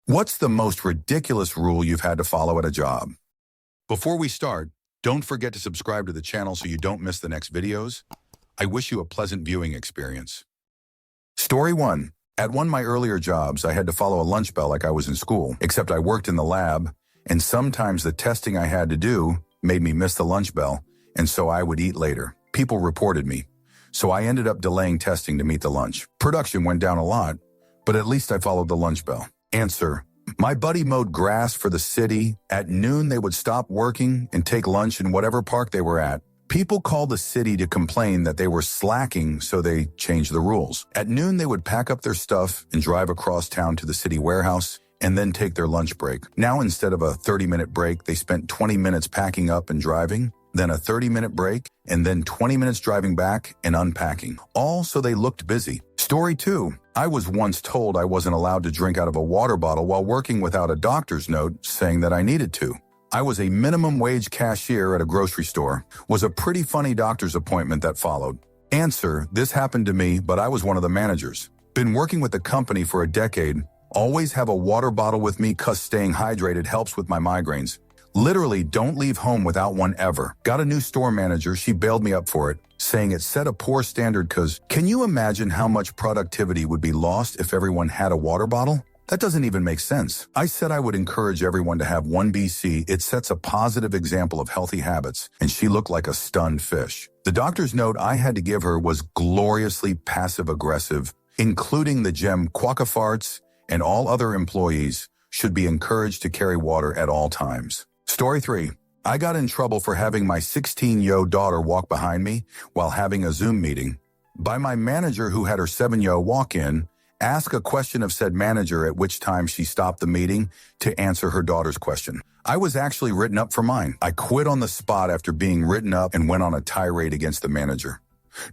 What's the most ridiculous rule you've had to follow at a job? Before we start, don't forget to subscribe to the channel so you don't miss the next videos. I wish you a pleasant viewing experience. Story 1. At one of my earlier jobs, I had to follow a lunch bell like I was in school, except I worked in the lab, and sometimes the testing I had to do made me miss the lunch bell, and so I would eat later. People reported me, so I ended up delaying testing to meet the lunch. Production went down a lot, but at least I followed the lunch bell. Answer. My buddy mowed grass for the city. At noon, they would stop working and take lunch in whatever park they were at. People called the city to complain that they were slacking, so they changed the rules. At noon, they would pack up their stuff and drive across town to the city warehouse and then take their lunch break. Now, instead of a 30-minute break, they spent 20 minutes packing up and driving, then a 30-minute break, and then 20 minutes driving back and unpacking, all so they looked busy. Story 2. I was once told I wasn't allowed to drink out of a water bottle while working without a doctor's note saying that I needed to. I was a minimum wage cashier at a grocery store. Was a pretty funny doctor's appointment that followed. Answer. This happened to me, but I was one of the managers. Been working with the company for a decade. Always have a water bottle with me 'cause staying hydrated helps with my migraines. Literally don't leave home without one ever. Got a new store manager, she bailed me up for it, saying it set a poor standard 'cause can you imagine how much productivity would be lost if everyone had a water bottle? That doesn't even make sense. I said I would encourage everyone to have one BC. It sets a positive example of healthy habits, and she looked like a stunned fish. The doctor's note I had to give her was gloriously passive-aggressive, including the gem Quackafarts, and all other employees should be encouraged to carry water at all times. Story 3. I got in trouble for having my 16-year-old daughter walk behind me while having a Zoom meeting by my manager who had her 7-year-old walk in, ask a question of said manager, at which time she stopped the meeting to answer her daughter's question. I was actually written up for mine. I quit on the spot after being written up and went on a tirade against the manager.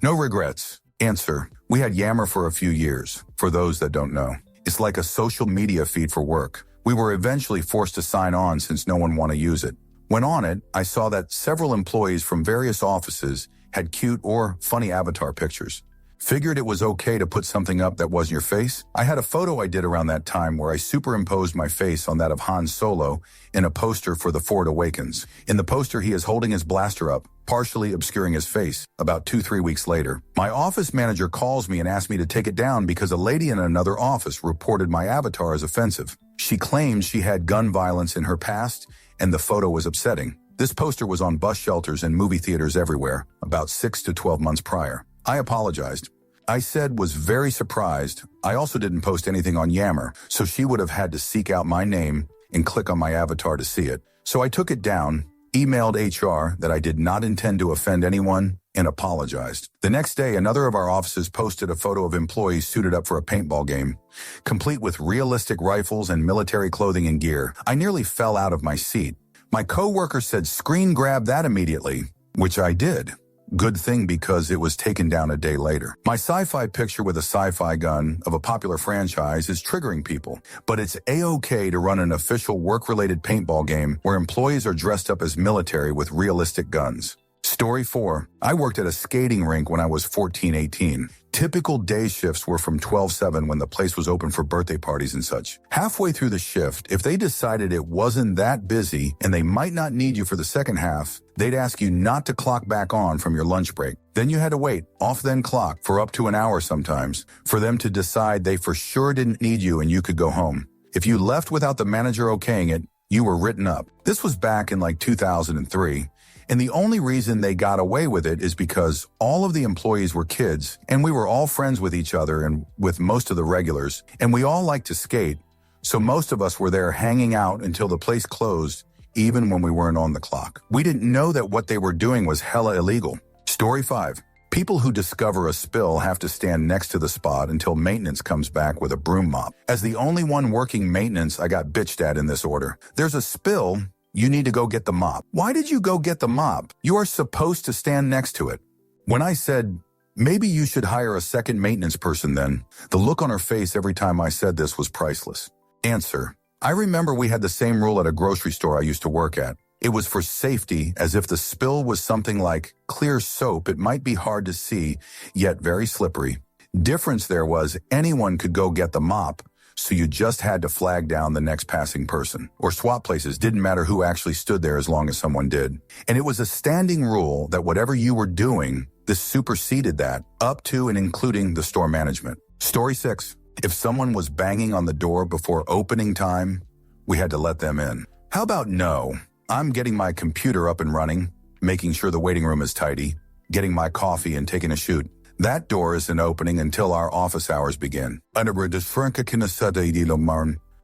No regrets. Answer. We had Yammer for a few years, for those that don't know. It's like a social media feed for work. We were eventually forced to sign on since no one wanted to use it. When on it, I saw that several employees from various offices had cute or funny avatar pictures. Figured it was okay to put something up that wasn't your face. I had a photo I did around that time where I superimposed my face on that of Han Solo in a poster for The Force Awakens. In the poster, he is holding his blaster up, partially obscuring his face. About 2-3 weeks later, my office manager calls me and asks me to take it down because a lady in another office reported my avatar as offensive. She claimed she had gun violence in her past, and the photo was upsetting. This poster was on bus shelters and movie theaters everywhere, about 6 to 12 months prior. I apologized. I said was very surprised. I also didn't post anything on Yammer, so she would have had to seek out my name and click on my avatar to see it. So I took it down, emailed HR that I did not intend to offend anyone, and apologized. The next day, another of our offices posted a photo of employees suited up for a paintball game, complete with realistic rifles and military clothing and gear. I nearly fell out of my seat. My coworker said, "Screen grab that immediately," which I did. Good thing because it was taken down a day later. My sci-fi picture with a sci-fi gun of a popular franchise is triggering people, but it's a-okay to run an official work-related paintball game where employees are dressed up as military with realistic guns. Story 4. I worked at a skating rink when I was 14-18. Typical day shifts were from 12-7 when the place was open for birthday parties and such. Halfway through the shift, if they decided it wasn't that busy and they might not need you for the second half, they'd ask you not to clock back on from your lunch break. Then you had to wait, off then clock, for up to an hour sometimes, for them to decide they for sure didn't need you and you could go home. If you left without the manager okaying it, you were written up. This was back in like 2003. And the only reason they got away with it is because all of the employees were kids, and we were all friends with each other and with most of the regulars, and we all liked to skate, so most of us were there hanging out until the place closed, even when we weren't on the clock. We didn't know that what they were doing was hella illegal. Story 5. People who discover a spill have to stand next to the spot until maintenance comes back with a broom mop. As the only one working maintenance, I got bitched at in this order. There's a spill. You need to go get the mop. Why did you go get the mop? You are supposed to stand next to it. When I said, maybe you should hire a second maintenance person then, the look on her face every time I said this was priceless. Answer. I remember we had the same rule at a grocery store I used to work at. It was for safety, as if the spill was something like clear soap, it might be hard to see, yet very slippery. Difference there was anyone could go get the mop, so you just had to flag down the next passing person. Or swap places, didn't matter who actually stood there as long as someone did. And it was a standing rule that whatever you were doing, this superseded that, up to and including the store management. Story 6. If someone was banging on the door before opening time, we had to let them in. How about no? I'm getting my computer up and running, making sure the waiting room is tidy, getting my coffee and taking a shoot. That door isn't opening until our office hours begin.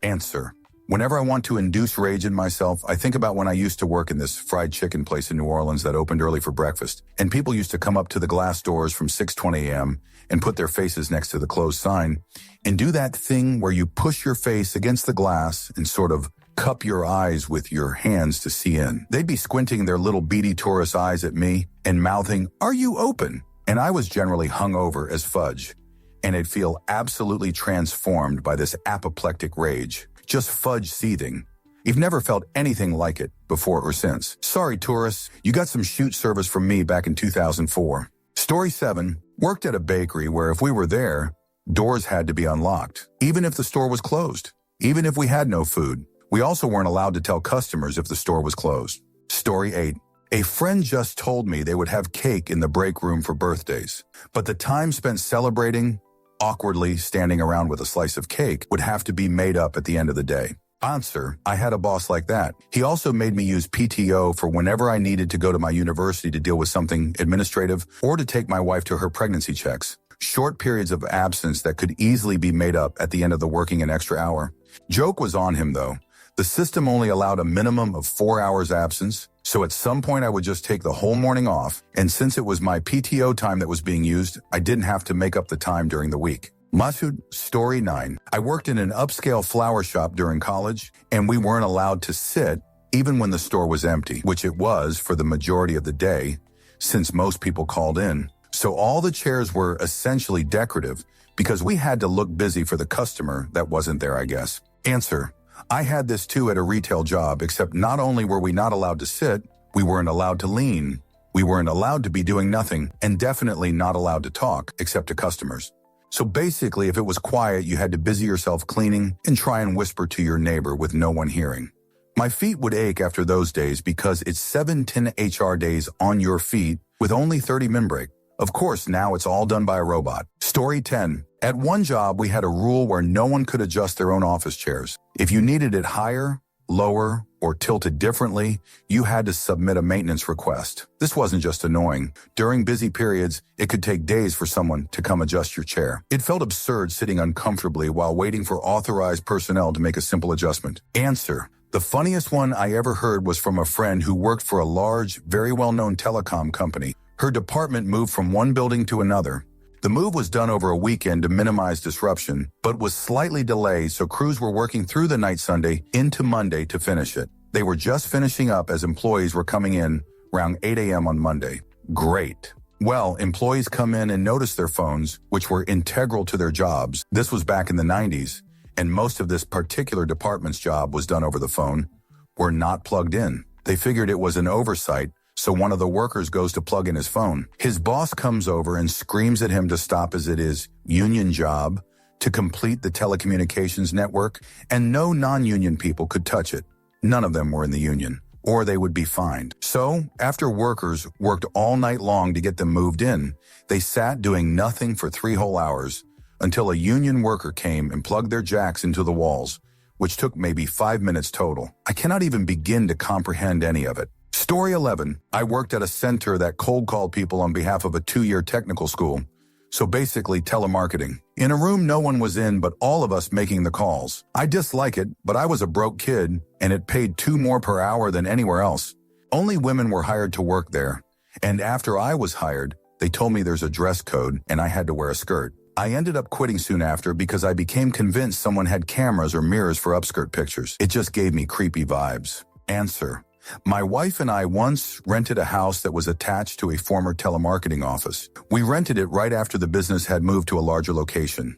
Answer. Whenever I want to induce rage in myself, I think about when I used to work in this fried chicken place in New Orleans that opened early for breakfast, and people used to come up to the glass doors from 6:20 a.m. and put their faces next to the closed sign and do that thing where you push your face against the glass and sort of cup your eyes with your hands to see in. They'd be squinting their little beady tourist eyes at me and mouthing, "Are you open?" And I was generally hungover as fudge, and I'd feel absolutely transformed by this apoplectic rage. Just fudge seething. You've never felt anything like it before or since. Sorry, tourists, you got some shoot service from me back in 2004. Story 7. Worked at a bakery where if we were there, doors had to be unlocked, even if the store was closed, even if we had no food. We also weren't allowed to tell customers if the store was closed. Story 8. A friend just told me they would have cake in the break room for birthdays, but the time spent celebrating, awkwardly standing around with a slice of cake, would have to be made up at the end of the day. Answer. I had a boss like that. He also made me use PTO for whenever I needed to go to my university to deal with something administrative or to take my wife to her pregnancy checks. Short periods of absence that could easily be made up at the end of the working an extra hour. Joke was on him, though. The system only allowed a minimum of 4 hours absence, so at some point I would just take the whole morning off, and since it was my PTO time that was being used, I didn't have to make up the time during the week. Masud. Story 9. I worked in an upscale flower shop during college, and we weren't allowed to sit even when the store was empty, which it was for the majority of the day, since most people called in. So all the chairs were essentially decorative because we had to look busy for the customer that wasn't there, I guess. Answer. I had this too at a retail job, except not only were we not allowed to sit, we weren't allowed to lean. We weren't allowed to be doing nothing, and definitely not allowed to talk, except to customers. So basically, if it was quiet, you had to busy yourself cleaning and try and whisper to your neighbor with no one hearing. My feet would ache after those days because it's 7-10 HR days on your feet with only 30 min break. Of course, now it's all done by a robot. Story 10. At one job, we had a rule where no one could adjust their own office chairs. If you needed it higher, lower, or tilted differently, you had to submit a maintenance request. This wasn't just annoying. During busy periods, it could take days for someone to come adjust your chair. It felt absurd sitting uncomfortably while waiting for authorized personnel to make a simple adjustment. Answer. The funniest one I ever heard was from a friend who worked for a large, very well-known telecom company. Her department moved from one building to another. The move was done over a weekend to minimize disruption, but was slightly delayed, so crews were working through the night Sunday into Monday to finish it. They were just finishing up as employees were coming in around 8 a.m. on Monday. Great. Well, employees come in and notice their phones, which were integral to their jobs. This was back in the 90s, and most of this particular department's job was done over the phone, were not plugged in. They figured it was an oversight, so one of the workers goes to plug in his phone. His boss comes over and screams at him to stop as it is union job to complete the telecommunications network, and no non-union people could touch it. None of them were in the union, or they would be fined. So, after workers worked all night long to get them moved in, they sat doing nothing for 3 whole hours until a union worker came and plugged their jacks into the walls, which took maybe 5 minutes total. I cannot even begin to comprehend any of it. Story 11. I worked at a center that cold called people on behalf of a 2-year technical school. So basically telemarketing. In a room no one was in but all of us making the calls. I dislike it, but I was a broke kid and it paid $2 more per hour than anywhere else. Only women were hired to work there. And after I was hired, they told me there's a dress code and I had to wear a skirt. I ended up quitting soon after because I became convinced someone had cameras or mirrors for upskirt pictures. It just gave me creepy vibes. Answer. My wife and I once rented a house that was attached to a former telemarketing office. We rented it right after the business had moved to a larger location.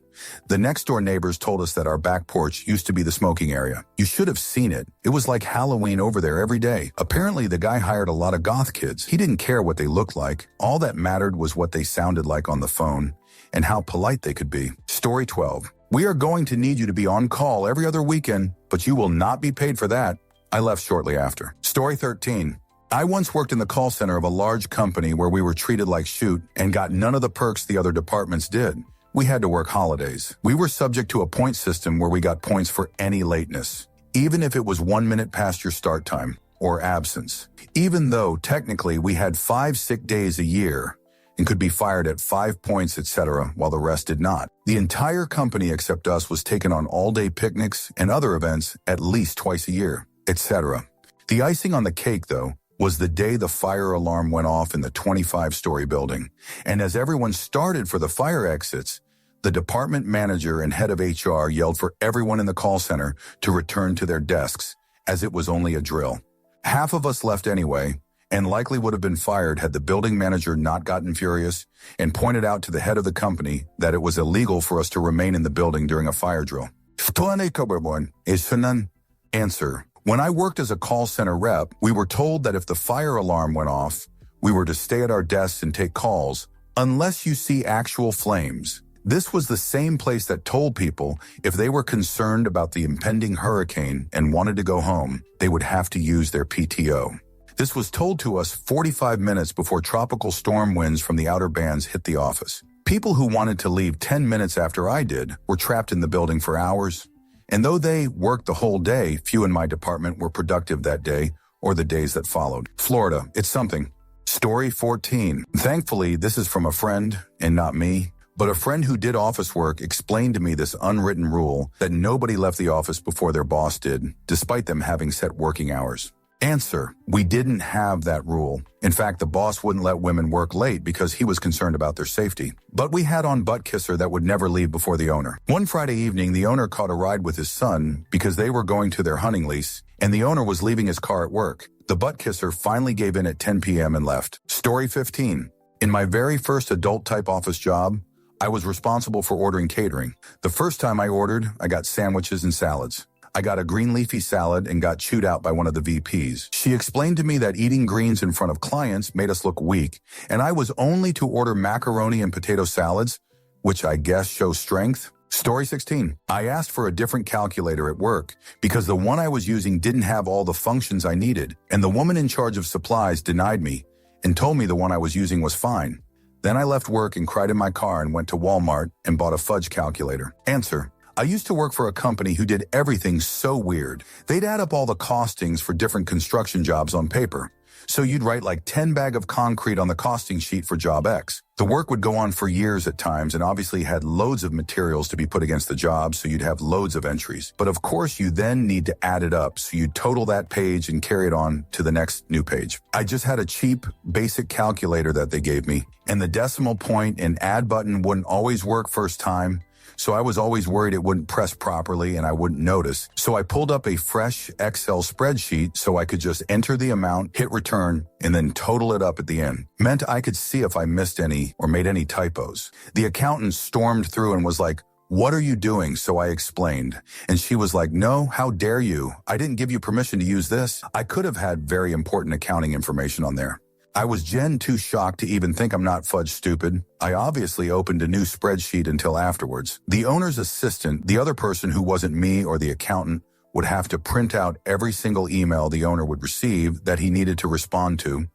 The next door neighbors told us that our back porch used to be the smoking area. You should have seen it. It was like Halloween over there every day. Apparently, the guy hired a lot of goth kids. He didn't care what they looked like. All that mattered was what they sounded like on the phone and how polite they could be. Story 12. We are going to need you to be on call every other weekend, but you will not be paid for that. I left shortly after. Story 13. I once worked in the call center of a large company where we were treated like shoot and got none of the perks the other departments did. We had to work holidays. We were subject to a point system where we got points for any lateness, even if it was 1 minute past your start time or absence. Even though technically we had 5 sick days a year and could be fired at 5 points, etc., while the rest did not. The entire company except us was taken on all-day picnics and other events at least twice a year, etc. The icing on the cake, though, was the day the fire alarm went off in the 25-story building. And as everyone started for the fire exits, the department manager and head of HR yelled for everyone in the call center to return to their desks, as it was only a drill. Half of us left anyway, and likely would have been fired had the building manager not gotten furious and pointed out to the head of the company that it was illegal for us to remain in the building during a fire drill. Answer. When I worked as a call center rep, we were told that if the fire alarm went off, we were to stay at our desks and take calls, unless you see actual flames. This was the same place that told people if they were concerned about the impending hurricane and wanted to go home, they would have to use their PTO. This was told to us 45 minutes before tropical storm winds from the outer bands hit the office. People who wanted to leave 10 minutes after I did were trapped in the building for hours. And though they worked the whole day, few in my department were productive that day or the days that followed. Florida, it's something. Story 14. Thankfully, this is from a friend and not me, but a friend who did office work explained to me this unwritten rule that nobody left the office before their boss did, despite them having set working hours. Answer. We didn't have that rule. In fact, the boss wouldn't let women work late because he was concerned about their safety. But we had on butt kisser that would never leave before the owner. One Friday evening, the owner caught a ride with his son because they were going to their hunting lease, and the owner was leaving his car at work. The butt kisser finally gave in at 10 p.m. and left. Story 15. In my very first adult-type office job, I was responsible for ordering catering. The first time I ordered, I got sandwiches and salads. I got a green leafy salad and got chewed out by one of the VPs. She explained to me that eating greens in front of clients made us look weak, and I was only to order macaroni and potato salads, which I guess shows strength. Story 16. I asked for a different calculator at work because the one I was using didn't have all the functions I needed, and the woman in charge of supplies denied me and told me the one I was using was fine. Then I left work and cried in my car and went to Walmart and bought a fudge calculator. Answer. I used to work for a company who did everything so weird. They'd add up all the costings for different construction jobs on paper. So you'd write like 10 bags of concrete on the costing sheet for job X. The work would go on for years at times and obviously had loads of materials to be put against the job, so you'd have loads of entries. But of course, you then need to add it up, so you'd total that page and carry it on to the next new page. I just had a cheap, basic calculator that they gave me, and the decimal point and add button wouldn't always work first time. So I was always worried it wouldn't press properly and I wouldn't notice. So I pulled up a fresh Excel spreadsheet so I could just enter the amount, hit return, and then total it up at the end. Meant I could see if I missed any or made any typos. The accountant stormed through and was like, "What are you doing?" So I explained. And she was like, "No, how dare you? I didn't give you permission to use this." I could have had very important accounting information on there. I was too shocked to even think I'm not fudge stupid. I obviously opened a new spreadsheet until afterwards. The owner's assistant, the other person who wasn't me or the accountant, would have to print out every single email the owner would receive that he needed to respond to,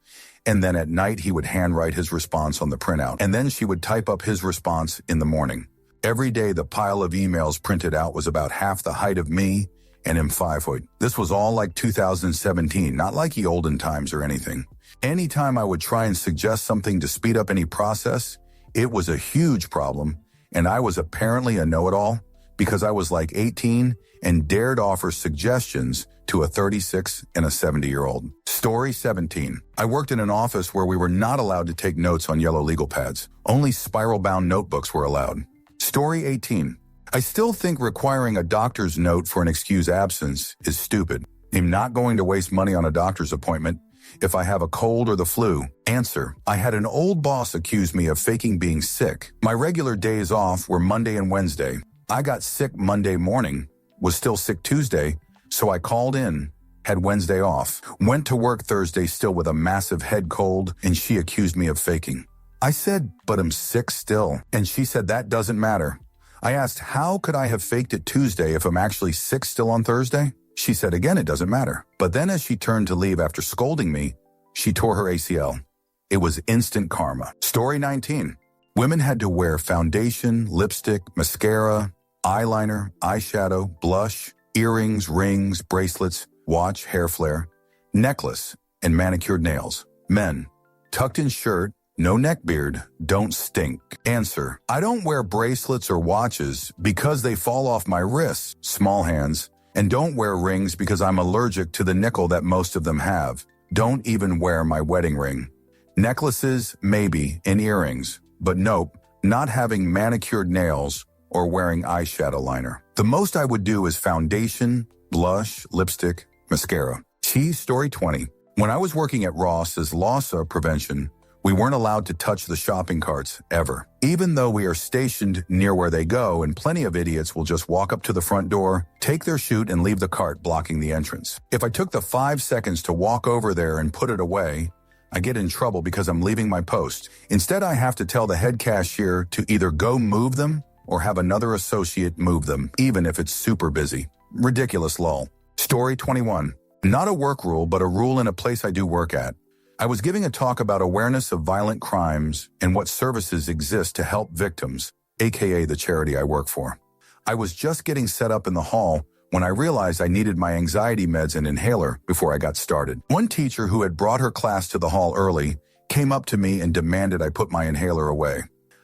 and then at night he would handwrite his response on the printout, and then she would type up his response in the morning. Every day the pile of emails printed out was about half the height of me and I'm 5 foot. This was all like 2017, not like the olden times or anything. Anytime I would try and suggest something to speed up any process, it was a huge problem, and I was apparently a know-it-all because I was like 18 and dared offer suggestions to a 36 and a 70-year-old. Story 17. I worked in an office where we were not allowed to take notes on yellow legal pads. Only spiral-bound notebooks were allowed. Story 18. I still think requiring a doctor's note for an excused absence is stupid. I'm not going to waste money on a doctor's appointment if I have a cold or the flu. Answer. I had an old boss accuse me of faking being sick. My regular days off were Monday and Wednesday. I got sick Monday morning, was still sick Tuesday, so I called in, had Wednesday off, went to work Thursday still with a massive head cold, and she accused me of faking. I said, "But I'm sick still." And she said, "That doesn't matter. I asked, how could I have faked it Tuesday if I'm actually sick still on Thursday? She said again, it doesn't matter. But then as she turned to leave after scolding me, she tore her ACL. It was instant karma. Story 19. Women had to wear foundation, lipstick, mascara, eyeliner, eyeshadow, blush, earrings, rings, bracelets, watch, hair flare, necklace, and manicured nails. Men, tucked in shirt, no neck beard, don't stink. Answer, I don't wear bracelets or watches because they fall off my wrists, small hands, and don't wear rings because I'm allergic to the nickel that most of them have. Don't even wear my wedding ring. Necklaces, maybe, and earrings, but nope, not having manicured nails or wearing eyeshadow liner. The most I would do is foundation, blush, lipstick, mascara. Cheese story 20. When I was working at Ross as LAWSA prevention, we weren't allowed to touch the shopping carts, ever. Even though we are stationed near where they go and plenty of idiots will just walk up to the front door, take their chute and leave the cart blocking the entrance. If I took the 5 seconds to walk over there and put it away, I get in trouble because I'm leaving my post. Instead, I have to tell the head cashier to either go move them or have another associate move them, even if it's super busy. Ridiculous lol. Story 21. Not a work rule, but a rule in a place I do work at. I was giving a talk about awareness of violent crimes and what services exist to help victims, aka the charity I work for. I was just getting set up in the hall when I realized I needed my anxiety meds and inhaler before I got started. One teacher who had brought her class to the hall early came up to me and demanded I put my inhaler away.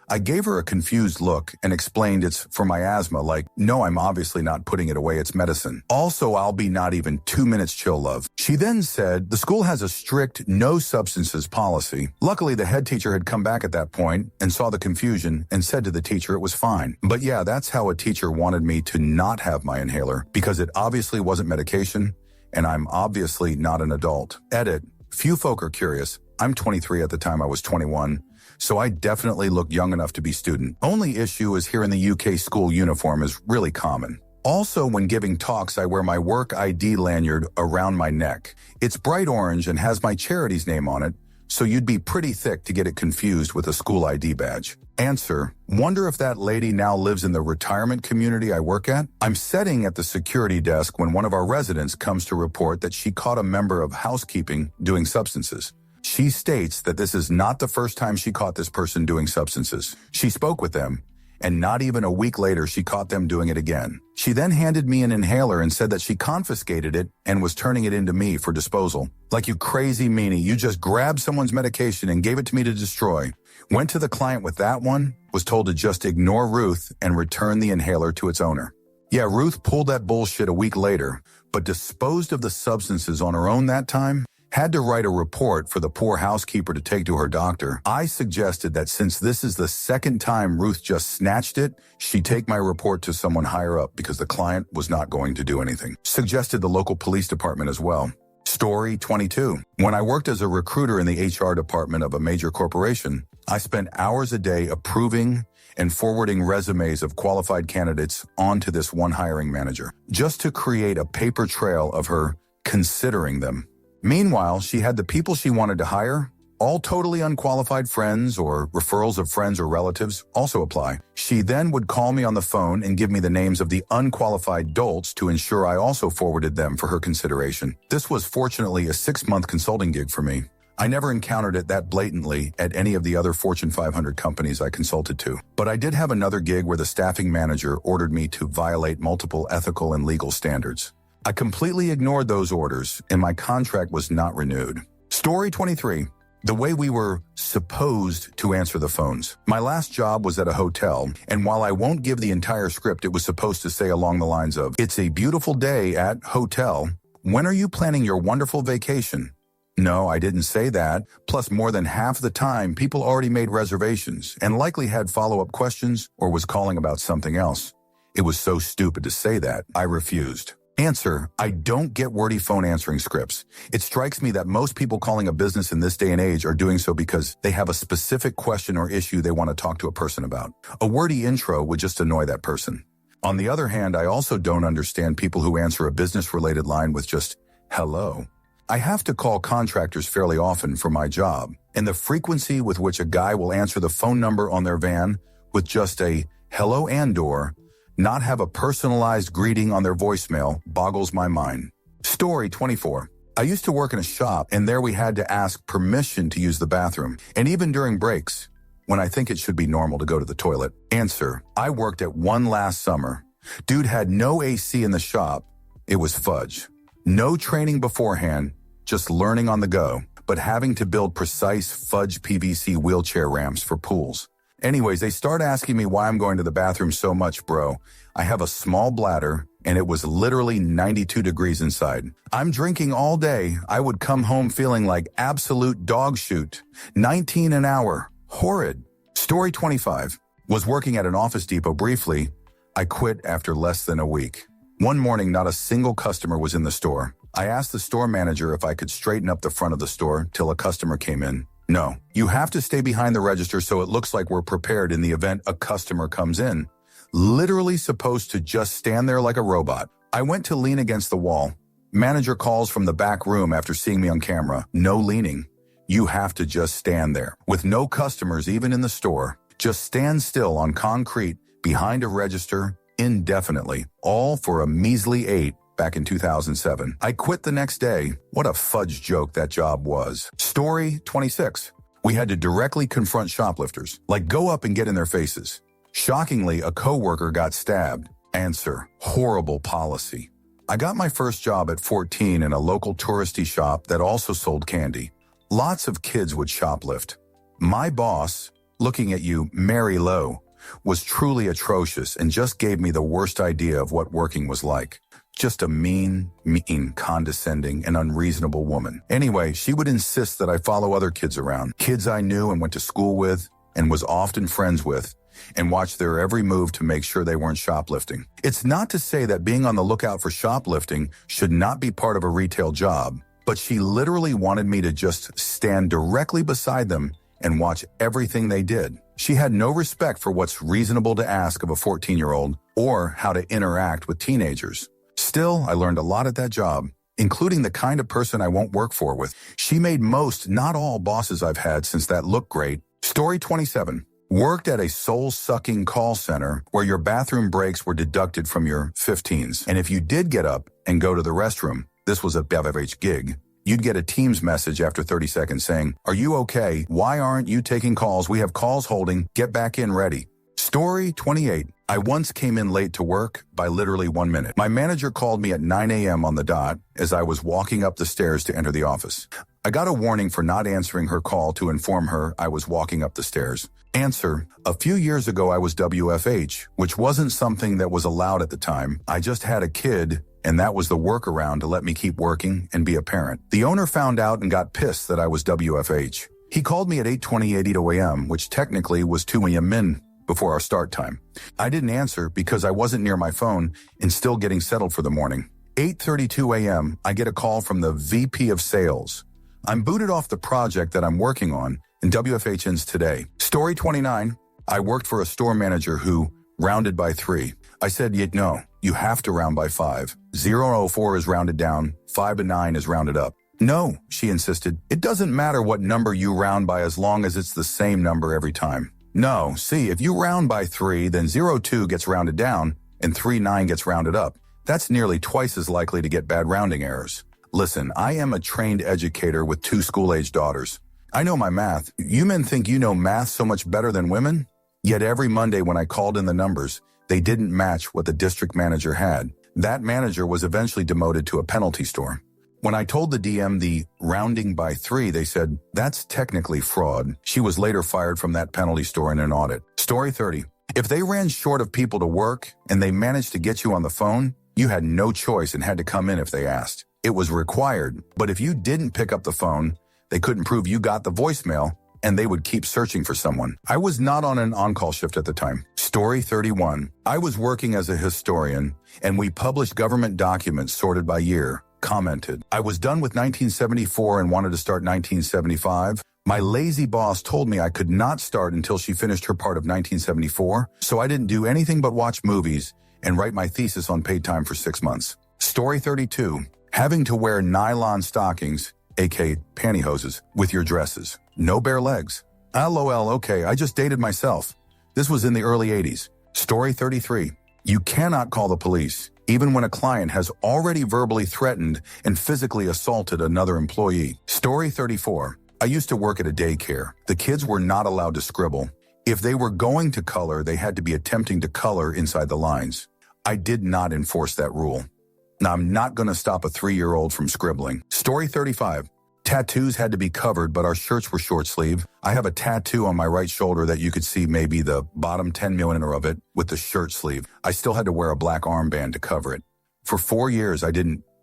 I gave her a confused look and explained it's for my asthma, like, no, I'm obviously not putting it away, it's medicine. Also, I'll be not even 2 minutes chill, love. She then said the school has a strict no substances policy. Luckily, the head teacher had come back at that point and saw the confusion and said to the teacher it was fine. But yeah, that's how a teacher wanted me to not have my inhaler because it obviously wasn't medication and I'm obviously not an adult. Edit. Few folk are curious. I'm 23 at the time I was 21. So I definitely look young enough to be student. Only issue is here in the UK school uniform is really common. Also, when giving talks, I wear my work ID lanyard around my neck. It's bright orange and has my charity's name on it, so you'd be pretty thick to get it confused with a school ID badge. Answer, wonder if that lady now lives in the retirement community I work at? I'm sitting at the security desk when one of our residents comes to report that she caught a member of housekeeping doing substances. She states that this is not the first time she caught this person doing substances. She spoke with them, and not even a week later, she caught them doing it again. She then handed me an inhaler and said that she confiscated it and was turning it into me for disposal. Like, you crazy meanie, you just grabbed someone's medication and gave it to me to destroy. Went to the client with that one, was told to just ignore Ruth and return the inhaler to its owner. Yeah, Ruth pulled that bullshit a week later, but disposed of the substances on her own that time. Had to write a report for the poor housekeeper to take to her doctor. I suggested that since this is the second time Ruth just snatched it, she take my report to someone higher up because the client was not going to do anything. Suggested the local police department as well. Story 22. When I worked as a recruiter in the HR department of a major corporation, I spent hours a day approving and forwarding resumes of qualified candidates onto this one hiring manager, just to create a paper trail of her considering them. Meanwhile, she had the people she wanted to hire, all totally unqualified friends or referrals of friends or relatives, also apply. She then would call me on the phone and give me the names of the unqualified dolts to ensure I also forwarded them for her consideration. This was fortunately a 6-month consulting gig for me. I never encountered it that blatantly at any of the other Fortune 500 companies I consulted to. But I did have another gig where the staffing manager ordered me to violate multiple ethical and legal standards. I completely ignored those orders, and my contract was not renewed. Story 23. The way we were supposed to answer the phones. My last job was at a hotel, and while I won't give the entire script, it was supposed to say along the lines of, "It's a beautiful day at hotel. When are you planning your wonderful vacation?" No, I didn't say that. Plus, more than half the time, people already made reservations and likely had follow-up questions or was calling about something else. It was so stupid to say that, I refused. Answer, I don't get wordy phone answering scripts. It strikes me that most people calling a business in this day and age are doing so because they have a specific question or issue they want to talk to a person about. A wordy intro would just annoy that person. On the other hand, I also don't understand people who answer a business-related line with just, hello. I have to call contractors fairly often for my job, and the frequency with which a guy will answer the phone number on their van with just a hello Andor, not have a personalized greeting on their voicemail boggles my mind. Story 24. I used to work in a shop, and there we had to ask permission to use the bathroom, and even during breaks, when I think it should be normal to go to the toilet. Answer, I worked at one last summer. Dude had no AC in the shop. It was fudge. No training beforehand, just learning on the go, but having to build precise fudge PVC wheelchair ramps for pools. Anyways, they start asking me why I'm going to the bathroom so much, bro. I have a small bladder, and it was literally 92 degrees inside. I'm drinking all day. I would come home feeling like absolute dog shoot. 19 an hour. Horrid. Story 25. Was working at an Office Depot briefly. I quit after less than a week. One morning, not a single customer was in the store. I asked the store manager if I could straighten up the front of the store till a customer came in. No, you have to stay behind the register so it looks like we're prepared in the event a customer comes in. Literally supposed to just stand there like a robot. I went to lean against the wall. Manager calls from the back room after seeing me on camera. No leaning. You have to just stand there. With no customers even in the store. Just stand still on concrete behind a register indefinitely. All for a measly 8 back in 2007. I quit the next day. What a fudge joke that job was. Story 26. We had to directly confront shoplifters. Like go up and get in their faces. Shockingly, a coworker got stabbed. Answer, horrible policy. I got my first job at 14 in a local touristy shop that also sold candy. Lots of kids would shoplift. My boss, looking at you, Mary Lowe, was truly atrocious and just gave me the worst idea of what working was like. Just a mean, condescending, and unreasonable woman. Anyway, she would insist that I follow other kids around, kids I knew and went to school with and was often friends with, and watch their every move to make sure they weren't shoplifting. It's not to say that being on the lookout for shoplifting should not be part of a retail job, but she literally wanted me to just stand directly beside them and watch everything they did. She had no respect for what's reasonable to ask of a 14-year-old or how to interact with teenagers. Still, I learned a lot at that job, including the kind of person I won't work for with. She made most, not all, bosses I've had since that looked great. Story 27. Worked at a soul-sucking call center where your bathroom breaks were deducted from your 15s. And if you did get up and go to the restroom, this was a BevH gig, you'd get a Teams message after 30 seconds saying, "Are you okay? Why aren't you taking calls? We have calls holding. Get back in ready." Story 28. I once came in late to work by literally 1 minute. My manager called me at 9 a.m. on the dot as I was walking up the stairs to enter the office. I got a warning for not answering her call to inform her I was walking up the stairs. Answer, a few years ago I was WFH, which wasn't something that was allowed at the time. I just had a kid, and that was the workaround to let me keep working and be a parent. The owner found out and got pissed that I was WFH. He called me at 8:20 a.m., which technically was 2 a.m. before our start time. I didn't answer because I wasn't near my phone and still getting settled for the morning. 8:32 a.m., I get a call from the VP of Sales. I'm booted off the project that I'm working on, and WFH ends today. Story 29. I worked for a store manager who rounded by 3. I said, no, you have to round by 5. 004 is rounded down, 5 and 9 is rounded up. No, she insisted. It doesn't matter what number you round by as long as it's the same number every time. No, see, if you round by 3, then 02 gets rounded down and 39 gets rounded up. That's nearly twice as likely to get bad rounding errors. Listen, I am a trained educator with 2 school-age daughters. I know my math. You men think you know math so much better than women? Yet every Monday when I called in the numbers, they didn't match what the district manager had. That manager was eventually demoted to a penalty store. When I told the DM the rounding by 3, they said, that's technically fraud. She was later fired from that penalty store in an audit. Story 30. If they ran short of people to work and they managed to get you on the phone, you had no choice and had to come in if they asked. It was required, but if you didn't pick up the phone, they couldn't prove you got the voicemail, and they would keep searching for someone. I was not on an on-call shift at the time. Story 31. I was working as a historian, and we published government documents sorted by year. Commented, I was done with 1974 and wanted to start 1975. My lazy boss told me I could not start until she finished her part of 1974, so I didn't do anything but watch movies and write my thesis on paid time for 6 months. Story 32. Having to wear nylon stockings, aka pantyhoses, with your dresses. No bare legs. LOL, okay, I just dated myself. This was in the early 80s. Story 33. You cannot call the police, even when a client has already verbally threatened and physically assaulted another employee. Story 34. I used to work at a daycare. The kids were not allowed to scribble. If they were going to color, they had to be attempting to color inside the lines. I did not enforce that rule. Now, I'm not going to stop a 3-year-old from scribbling. Story 35. Tattoos had to be covered, but our shirts were short sleeve. I have a tattoo on my right shoulder that you could see maybe the bottom 10 millimeter of it with the shirt sleeve. I still had to wear a black armband to cover it. For 4 years,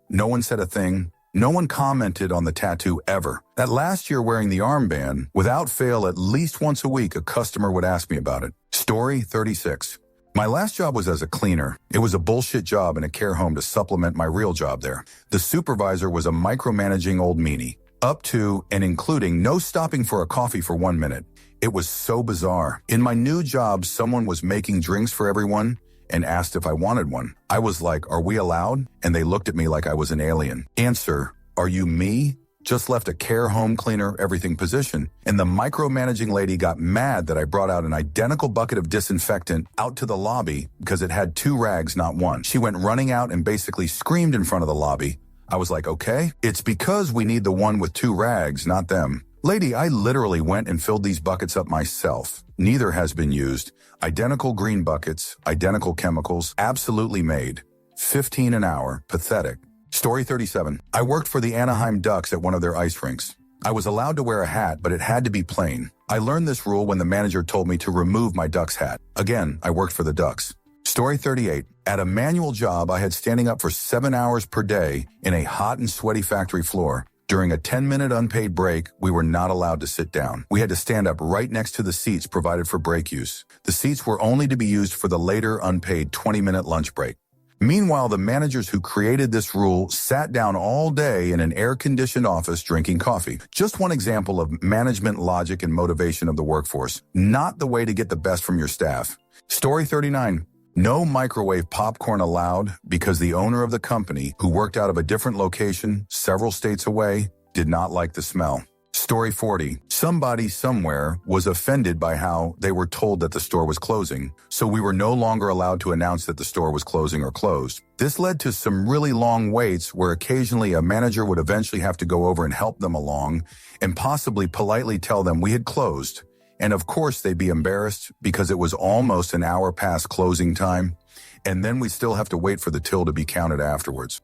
no one said a thing. No one commented on the tattoo ever. That last year wearing the armband, without fail, at least once a week, a customer would ask me about it. Story 36. My last job was as a cleaner. It was a bullshit job in a care home to supplement my real job there. The supervisor was a micromanaging old meanie. Up to and including no stopping for a coffee for 1 minute. It was so bizarre. In my new job, someone was making drinks for everyone and asked if I wanted one. I was like, "Are we allowed?" And they looked at me like I was an alien. Answer, "Are you me? Just left a care home cleaner everything position." And the micromanaging lady got mad that I brought out an identical bucket of disinfectant out to the lobby because it had 2 rags, not one. She went running out and basically screamed in front of the lobby. I was like, "Okay, it's because we need the one with 2 rags, not them." Lady, I literally went and filled these buckets up myself. Neither has been used. Identical green buckets, identical chemicals, absolutely made. 15 an hour, pathetic. Story 37. I worked for the Anaheim Ducks at one of their ice rinks. I was allowed to wear a hat, but it had to be plain. I learned this rule when the manager told me to remove my Ducks hat. Again, I worked for the Ducks. Story 38. At a manual job, I had standing up for 7 hours per day in a hot and sweaty factory floor. During a 10-minute unpaid break, we were not allowed to sit down. We had to stand up right next to the seats provided for break use. The seats were only to be used for the later unpaid 20-minute lunch break. Meanwhile, the managers who created this rule sat down all day in an air-conditioned office drinking coffee. Just one example of management logic and motivation of the workforce. Not the way to get the best from your staff. Story 39. No microwave popcorn allowed because the owner of the company, who worked out of a different location several states away, did not like the smell. Story 40. Somebody somewhere was offended by how they were told that the store was closing, so we were no longer allowed to announce that the store was closing or closed. This led to some really long waits where occasionally a manager would eventually have to go over and help them along and possibly politely tell them we had closed. And of course, they'd be embarrassed because it was almost an hour past closing time, and then we still have to wait for the till to be counted afterwards.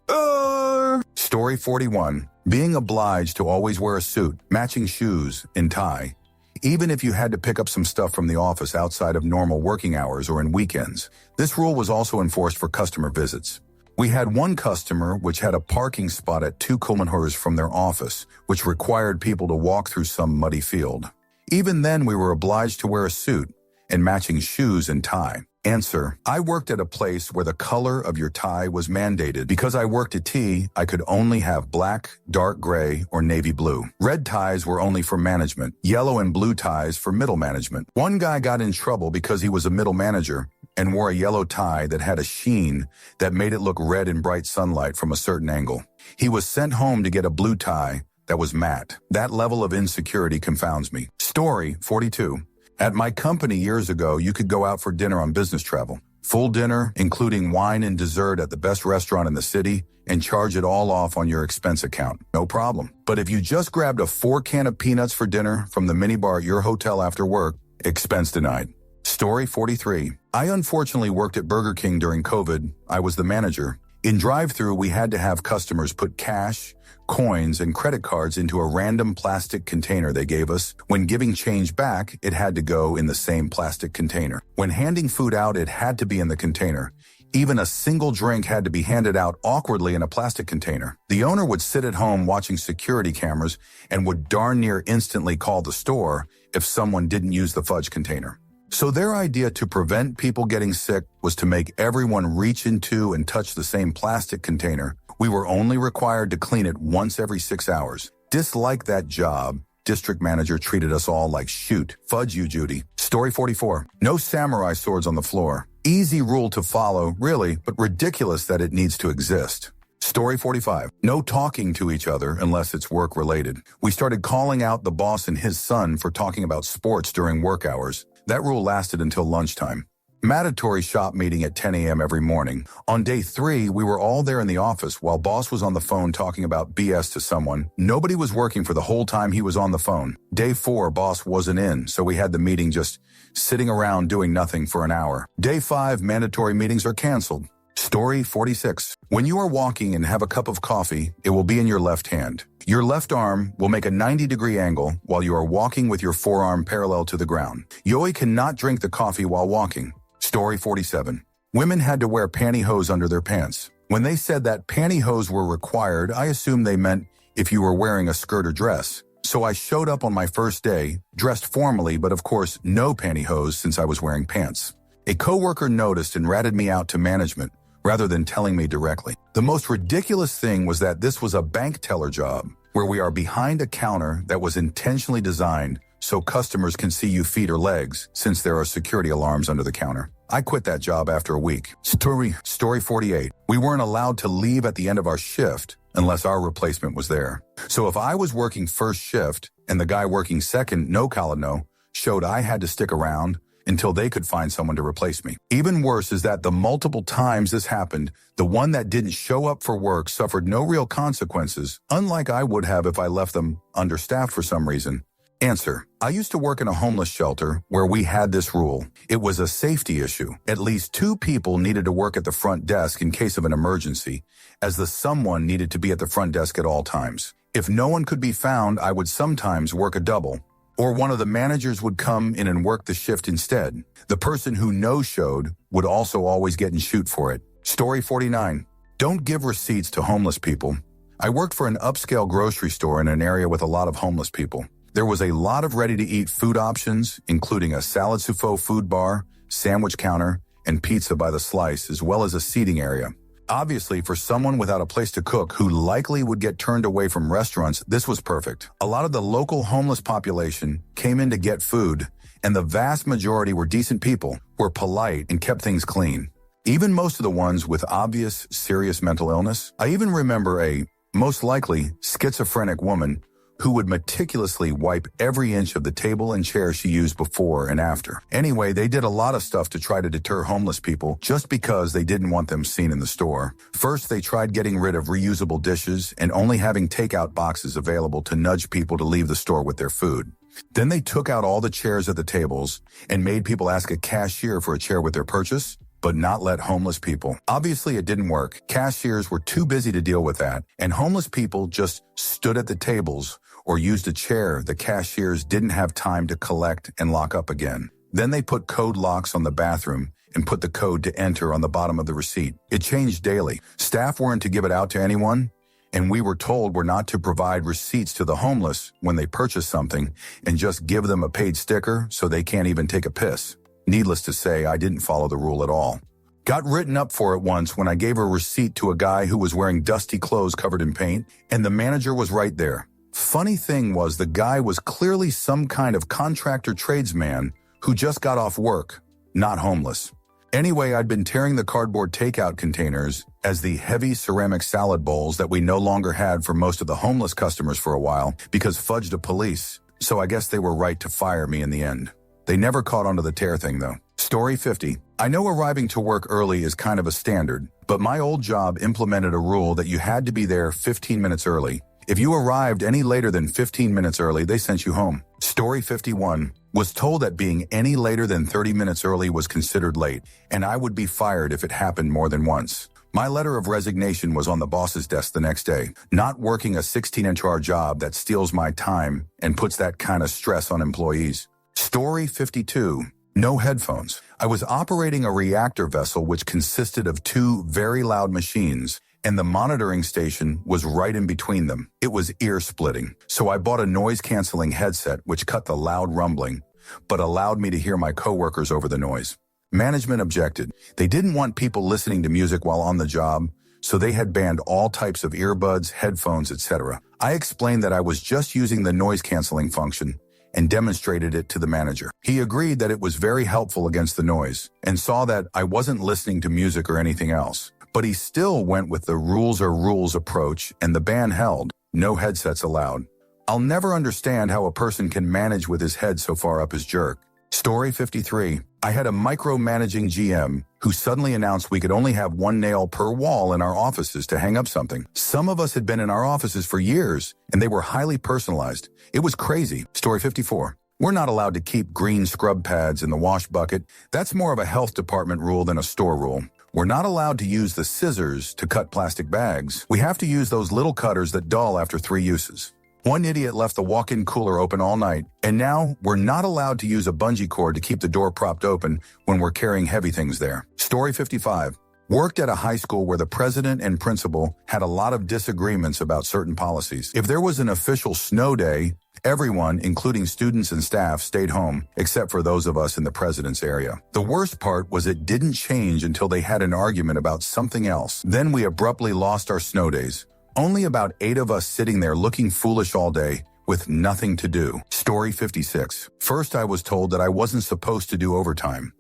Story 41. Being obliged to always wear a suit, matching shoes, and tie, even if you had to pick up some stuff from the office outside of normal working hours or in weekends. This rule was also enforced for customer visits. We had one customer which had a parking spot at 2 kilometers from their office, which required people to walk through some muddy field. Even then, we were obliged to wear a suit and matching shoes and tie. Answer, I worked at a place where the color of your tie was mandated. Because I worked at T, I could only have black, dark gray, or navy blue. Red ties were only for management. Yellow and blue ties for middle management. One guy got in trouble because he was a middle manager and wore a yellow tie that had a sheen that made it look red in bright sunlight from a certain angle. He was sent home to get a blue tie that was matte. That level of insecurity confounds me. Story 42. At my company years ago, you could go out for dinner on business travel. Full dinner, including wine and dessert at the best restaurant in the city, and charge it all off on your expense account. No problem. But if you just grabbed a 4-can of peanuts for dinner from the minibar at your hotel after work, expense denied. Story 43. I unfortunately worked at Burger King during COVID. I was the manager. In drive-thru, we had to have customers put cash, coins, and credit cards into a random plastic container they gave us. When giving change back, it had to go in the same plastic container. When handing food out, it had to be in the container. Even a single drink had to be handed out awkwardly in a plastic container. The owner would sit at home watching security cameras and would darn near instantly call the store if someone didn't use the fudge container. So their idea to prevent people getting sick was to make everyone reach into and touch the same plastic container. We were only required to clean it once every 6 hours. Dislike that job. District manager treated us all like, shoot, fudge you, Judy. Story 44. No samurai swords on the floor. Easy rule to follow, really, but ridiculous that it needs to exist. Story 45. No talking to each other unless it's work-related. We started calling out the boss and his son for talking about sports during work hours. That rule lasted until lunchtime. Mandatory shop meeting at 10 a.m. every morning. On day 3, we were all there in the office while boss was on the phone talking about BS to someone. Nobody was working for the whole time he was on the phone. Day 4, boss wasn't in, so we had the meeting just sitting around doing nothing for an hour. Day 5, mandatory meetings are canceled. Story 46. When you are walking and have a cup of coffee, it will be in your left hand. Your left arm will make a 90-degree angle while you are walking with your forearm parallel to the ground. Yoi cannot drink the coffee while walking. Story 47. Women had to wear pantyhose under their pants. When they said that pantyhose were required, I assumed they meant if you were wearing a skirt or dress. So I showed up on my first day, dressed formally, but of course no pantyhose since I was wearing pants. A coworker noticed and ratted me out to management, rather than telling me directly. The most ridiculous thing was that this was a bank teller job, where we are behind a counter that was intentionally designed so customers can see you feet or legs, since there are security alarms under the counter. I quit that job after a week. Story 48. We weren't allowed to leave at the end of our shift unless our replacement was there. So if I was working first shift and the guy working second, no Kalano, showed I had to stick around until they could find someone to replace me. Even worse is that the multiple times this happened, the one that didn't show up for work suffered no real consequences, unlike I would have if I left them understaffed for some reason. Answer. I used to work in a homeless shelter where we had this rule. It was a safety issue. At least 2 people needed to work at the front desk in case of an emergency, as the someone needed to be at the front desk at all times. If no one could be found, I would sometimes work a double, or one of the managers would come in and work the shift instead. The person who no-showed would also always get and shoot for it. Story 49. Don't give receipts to homeless people. I worked for an upscale grocery store in an area with a lot of homeless people. There was a lot of ready-to-eat food options, including a salad souffle food bar, sandwich counter, and pizza by the slice, as well as a seating area. Obviously, for someone without a place to cook who likely would get turned away from restaurants, this was perfect. A lot of the local homeless population came in to get food, and the vast majority were decent people, were polite, and kept things clean. Even most of the ones with obvious, serious mental illness. I even remember a, most likely, schizophrenic woman who would meticulously wipe every inch of the table and chair she used before and after. Anyway, they did a lot of stuff to try to deter homeless people just because they didn't want them seen in the store. First, they tried getting rid of reusable dishes and only having takeout boxes available to nudge people to leave the store with their food. Then they took out all the chairs at the tables and made people ask a cashier for a chair with their purchase, but not let homeless people. Obviously, it didn't work. Cashiers were too busy to deal with that, and homeless people just stood at the tables or used a chair the cashiers didn't have time to collect and lock up again. Then they put code locks on the bathroom and put the code to enter on the bottom of the receipt. It changed daily. Staff weren't to give it out to anyone, and we were told we're not to provide receipts to the homeless when they purchase something and just give them a paid sticker so they can't even take a piss. Needless to say, I didn't follow the rule at all. Got written up for it once when I gave a receipt to a guy who was wearing dusty clothes covered in paint, and the manager was right there. Funny thing was, the guy was clearly some kind of contractor tradesman who just got off work, not homeless. Anyway, I'd been tearing the cardboard takeout containers as the heavy ceramic salad bowls that we no longer had for most of the homeless customers for a while because fudged the police, so I guess they were right to fire me in the end. They never caught onto the tear thing though. Story 50. I know arriving to work early is kind of a standard, but my old job implemented a rule that you had to be there 15 minutes early. If you arrived any later than 15 minutes early, they sent you home. Story 51. Was told that being any later than 30 minutes early was considered late, and I would be fired if it happened more than once. My letter of resignation was on the boss's desk the next day. Not working a 16-hour job that steals my time and puts that kind of stress on employees. Story 52. No headphones. I was operating a reactor vessel which consisted of 2 very loud machines, and the monitoring station was right in between them. It was ear-splitting, so I bought a noise-canceling headset which cut the loud rumbling, but allowed me to hear my coworkers over the noise. Management objected. They didn't want people listening to music while on the job, so they had banned all types of earbuds, headphones, etc. I explained that I was just using the noise-canceling function and demonstrated it to the manager. He agreed that it was very helpful against the noise and saw that I wasn't listening to music or anything else. But he still went with the rules are rules approach, and the ban held. No headsets allowed. I'll never understand how a person can manage with his head so far up his jerk. Story 53. I had a micromanaging GM who suddenly announced we could only have one nail per wall in our offices to hang up something. Some of us had been in our offices for years, and they were highly personalized. It was crazy. Story 54. We're not allowed to keep green scrub pads in the wash bucket. That's more of a health department rule than a store rule. We're not allowed to use the scissors to cut plastic bags. We have to use those little cutters that dull after 3 uses. One idiot left the walk-in cooler open all night, and now we're not allowed to use a bungee cord to keep the door propped open when we're carrying heavy things there. Story 55. Worked at a high school where the president and principal had a lot of disagreements about certain policies. If there was an official snow day, everyone, including students and staff, stayed home, except for those of us in the president's area. The worst part was it didn't change until they had an argument about something else. Then we abruptly lost our snow days. Only about 8 of us sitting there looking foolish all day with nothing to do. Story 56. First, I was told that I wasn't supposed to do overtime.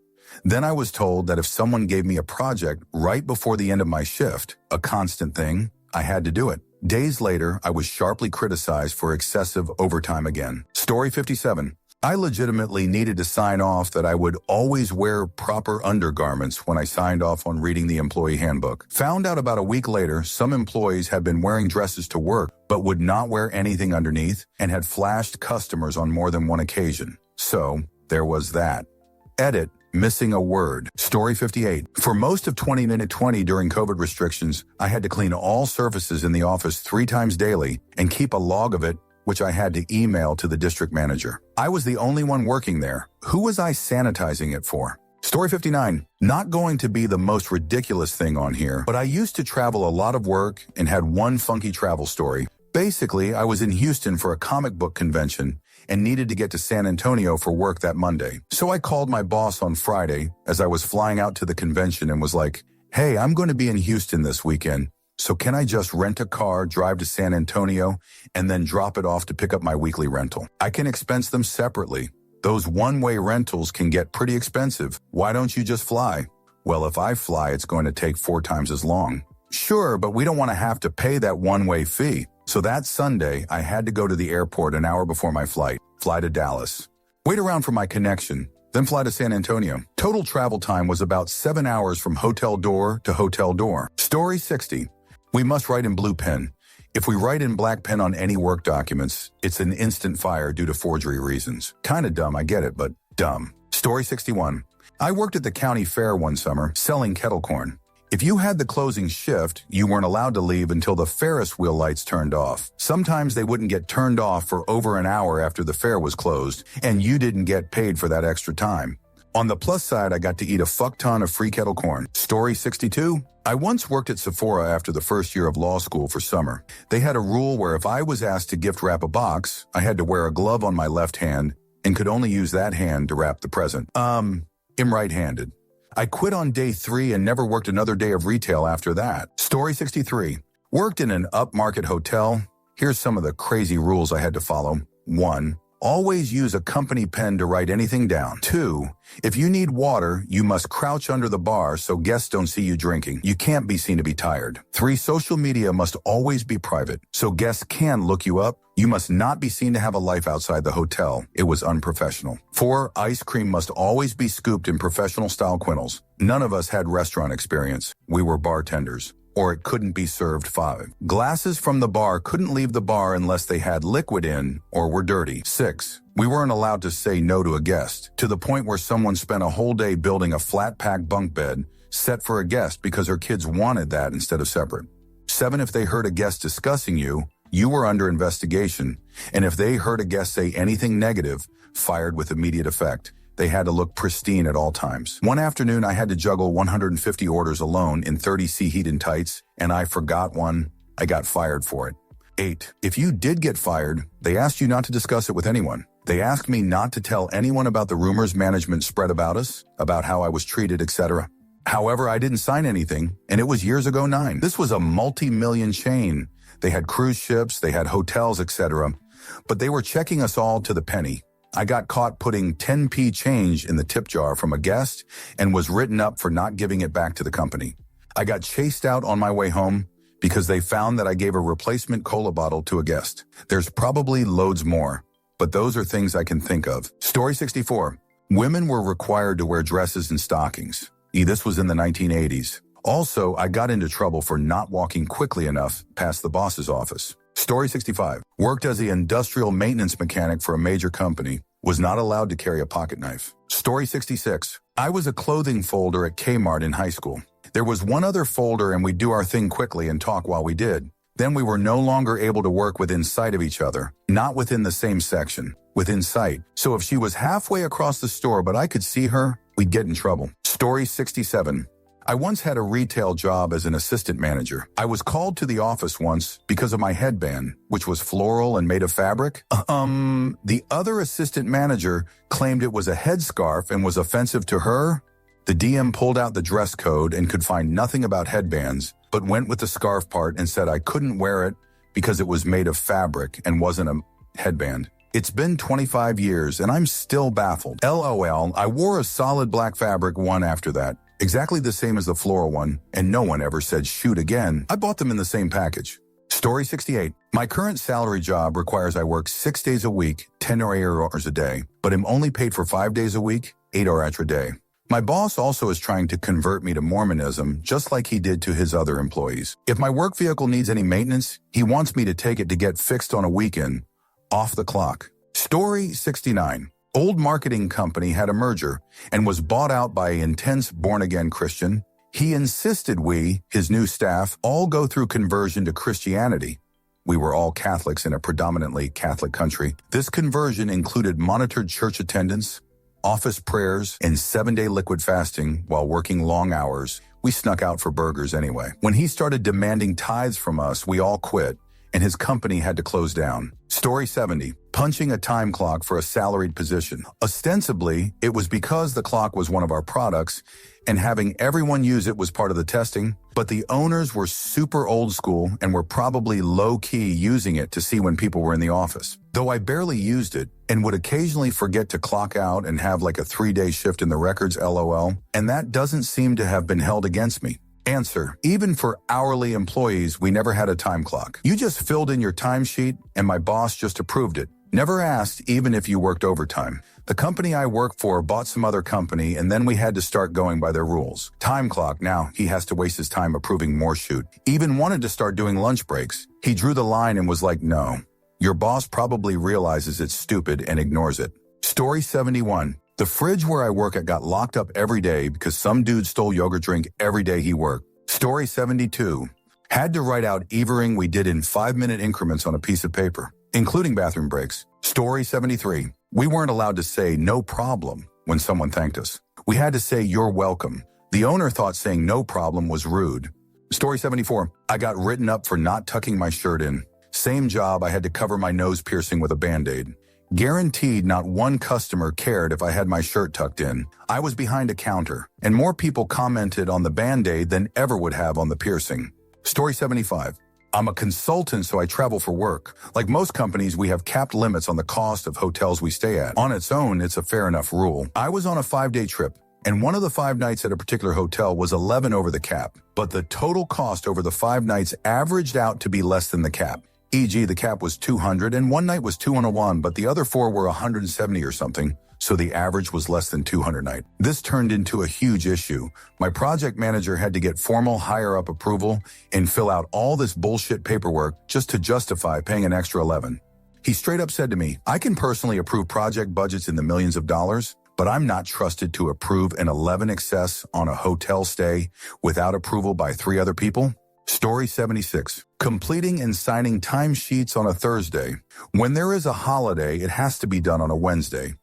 Then I was told that if someone gave me a project right before the end of my shift, a constant thing, I had to do it. Days later, I was sharply criticized for excessive overtime again. Story 57. I legitimately needed to sign off that I would always wear proper undergarments when I signed off on reading the employee handbook. Found out about a week later, some employees had been wearing dresses to work, but would not wear anything underneath and had flashed customers on more than one occasion. So, there was that. Edit. Missing a word. Story 58. For most of 2020 during COVID restrictions, I had to clean all surfaces in the office 3 times daily and keep a log of it, which I had to email to the district manager. I was the only one working there. Who was I sanitizing it for? Story 59. Not going to be the most ridiculous thing on here, but I used to travel a lot of work and had one funky travel story. Basically, I was in Houston for a comic book convention and needed to get to San Antonio for work that Monday. So I called my boss on Friday as I was flying out to the convention and was like, hey, I'm going to be in Houston this weekend, so can I just rent a car, drive to San Antonio, and then drop it off to pick up my weekly rental? I can expense them separately. Those one-way rentals can get pretty expensive. Why don't you just fly? Well, if I fly, it's going to take 4 times as long. Sure, but we don't want to have to pay that one-way fee. So that Sunday, I had to go to the airport an hour before my flight, fly to Dallas, wait around for my connection, then fly to San Antonio. Total travel time was about 7 hours from hotel door to hotel door. Story 60. We must write in blue pen. If we write in black pen on any work documents, it's an instant fire due to forgery reasons. Kinda dumb, I get it, but dumb. Story 61. I worked at the county fair one summer, selling kettle corn. If you had the closing shift, you weren't allowed to leave until the Ferris wheel lights turned off. Sometimes they wouldn't get turned off for over an hour after the fair was closed, and you didn't get paid for that extra time. On the plus side, I got to eat a fuck ton of free kettle corn. Story 62. I once worked at Sephora after the first year of law school for summer. They had a rule where if I was asked to gift wrap a box, I had to wear a glove on my left hand and could only use that hand to wrap the present. I'm right-handed. I quit on day 3 and never worked another day of retail after that. Story 63. Worked in an upmarket hotel. Here's some of the crazy rules I had to follow. 1. Always use a company pen to write anything down. 2. If you need water, you must crouch under the bar so guests don't see you drinking. You can't be seen to be tired. 3. Social media must always be private, so guests can look you up. You must not be seen to have a life outside the hotel. It was unprofessional. 4. Ice cream must always be scooped in professional-style quintals. None of us had restaurant experience. We were bartenders. Or it couldn't be served. 5. Glasses from the bar couldn't leave the bar unless they had liquid in or were dirty. 6. We weren't allowed to say no to a guest, to the point where someone spent a whole day building a flat-pack bunk bed set for a guest because her kids wanted that instead of separate. 7. If they heard a guest discussing you, you were under investigation, and if they heard a guest say anything negative, fired with immediate effect. They had to look pristine at all times. One afternoon, I had to juggle 150 orders alone in 30C heat and tights, and I forgot one. I got fired for it. 8. If you did get fired, they asked you not to discuss it with anyone. They asked me not to tell anyone about the rumors management spread about us, about how I was treated, etc. However, I didn't sign anything, and it was years ago. 9. This was a multi-million chain. They had cruise ships, they had hotels, etc. But they were checking us all to the penny. I got caught putting 10p change in the tip jar from a guest and was written up for not giving it back to the company. I got chased out on my way home because they found that I gave a replacement cola bottle to a guest. There's probably loads more, but those are things I can think of. Story 64. Women were required to wear dresses and stockings. This was in the 1980s. Also, I got into trouble for not walking quickly enough past the boss's office. Story 65. Worked as the industrial maintenance mechanic for a major company. Was not allowed to carry a pocket knife. Story 66. I was a clothing folder at Kmart in high school. There was one other folder and we'd do our thing quickly and talk while we did. Then we were no longer able to work within sight of each other, not within the same section, within sight. So if she was halfway across the store but I could see her, we'd get in trouble. Story 67. I once had a retail job as an assistant manager. I was called to the office once because of my headband, which was floral and made of fabric. The other assistant manager claimed it was a headscarf and was offensive to her. The DM pulled out the dress code and could find nothing about headbands, but went with the scarf part and said I couldn't wear it because it was made of fabric and wasn't a headband. It's been 25 years and I'm still baffled. LOL, I wore a solid black fabric one after that. Exactly the same as the floral one, and no one ever said shoot again. I bought them in the same package. Story 68. My current salary job requires I work 6 days a week, 10 or 8 hours a day, but am only paid for 5 days a week, 8 hours a day. My boss also is trying to convert me to Mormonism, just like he did to his other employees. If my work vehicle needs any maintenance, he wants me to take it to get fixed on a weekend, off the clock. Story 69. Old marketing company had a merger and was bought out by an intense born-again Christian. He insisted we, his new staff, all go through conversion to Christianity. We were all Catholics in a predominantly Catholic country. This conversion included monitored church attendance, office prayers, and 7-day liquid fasting while working long hours. We snuck out for burgers anyway. When he started demanding tithes from us, we all quit, and his company had to close down. Story 70. Punching a time clock for a salaried position. Ostensibly, it was because the clock was one of our products and having everyone use it was part of the testing, but the owners were super old school and were probably low-key using it to see when people were in the office. Though I barely used it and would occasionally forget to clock out and have like a 3-day shift in the records, LOL, and that doesn't seem to have been held against me. Answer. Even for hourly employees, we never had a time clock. You just filled in your timesheet and my boss just approved it. Never asked even if you worked overtime. The company I work for bought some other company and then we had to start going by their rules. Time clock, now he has to waste his time approving more shoot. Even wanted to start doing lunch breaks. He drew the line and was like, no. Your boss probably realizes it's stupid and ignores it. Story 71. The fridge where I work at got locked up every day because some dude stole yogurt drink every day he worked. Story 72. Had to write out everything we did in 5-minute increments on a piece of paper, including bathroom breaks. Story 73. We weren't allowed to say no problem when someone thanked us. We had to say you're welcome. The owner thought saying no problem was rude. Story 74. I got written up for not tucking my shirt in. Same job, I had to cover my nose piercing with a Band-Aid. Guaranteed not one customer cared if I had my shirt tucked in. I was behind a counter, and more people commented on the Band-Aid than ever would have on the piercing. Story 75. I'm a consultant, so I travel for work. Like most companies, we have capped limits on the cost of hotels we stay at. On its own, it's a fair enough rule. I was on a 5-day trip, and one of the 5 nights at a particular hotel was 11 over the cap, but the total cost over the 5 nights averaged out to be less than the cap. E.g., the cap was 200 and one night was 201, but the other 4 were 170 or something, so the average was less than 200 night. This turned into a huge issue. My project manager had to get formal higher-up approval and fill out all this bullshit paperwork just to justify paying an extra 11. He straight up said to me, I can personally approve project budgets in the millions of dollars, but I'm not trusted to approve an 11 excess on a hotel stay without approval by 3 other people. Story 76. Completing and signing timesheets on a Thursday. When there is a holiday, it has to be done on a Wednesday.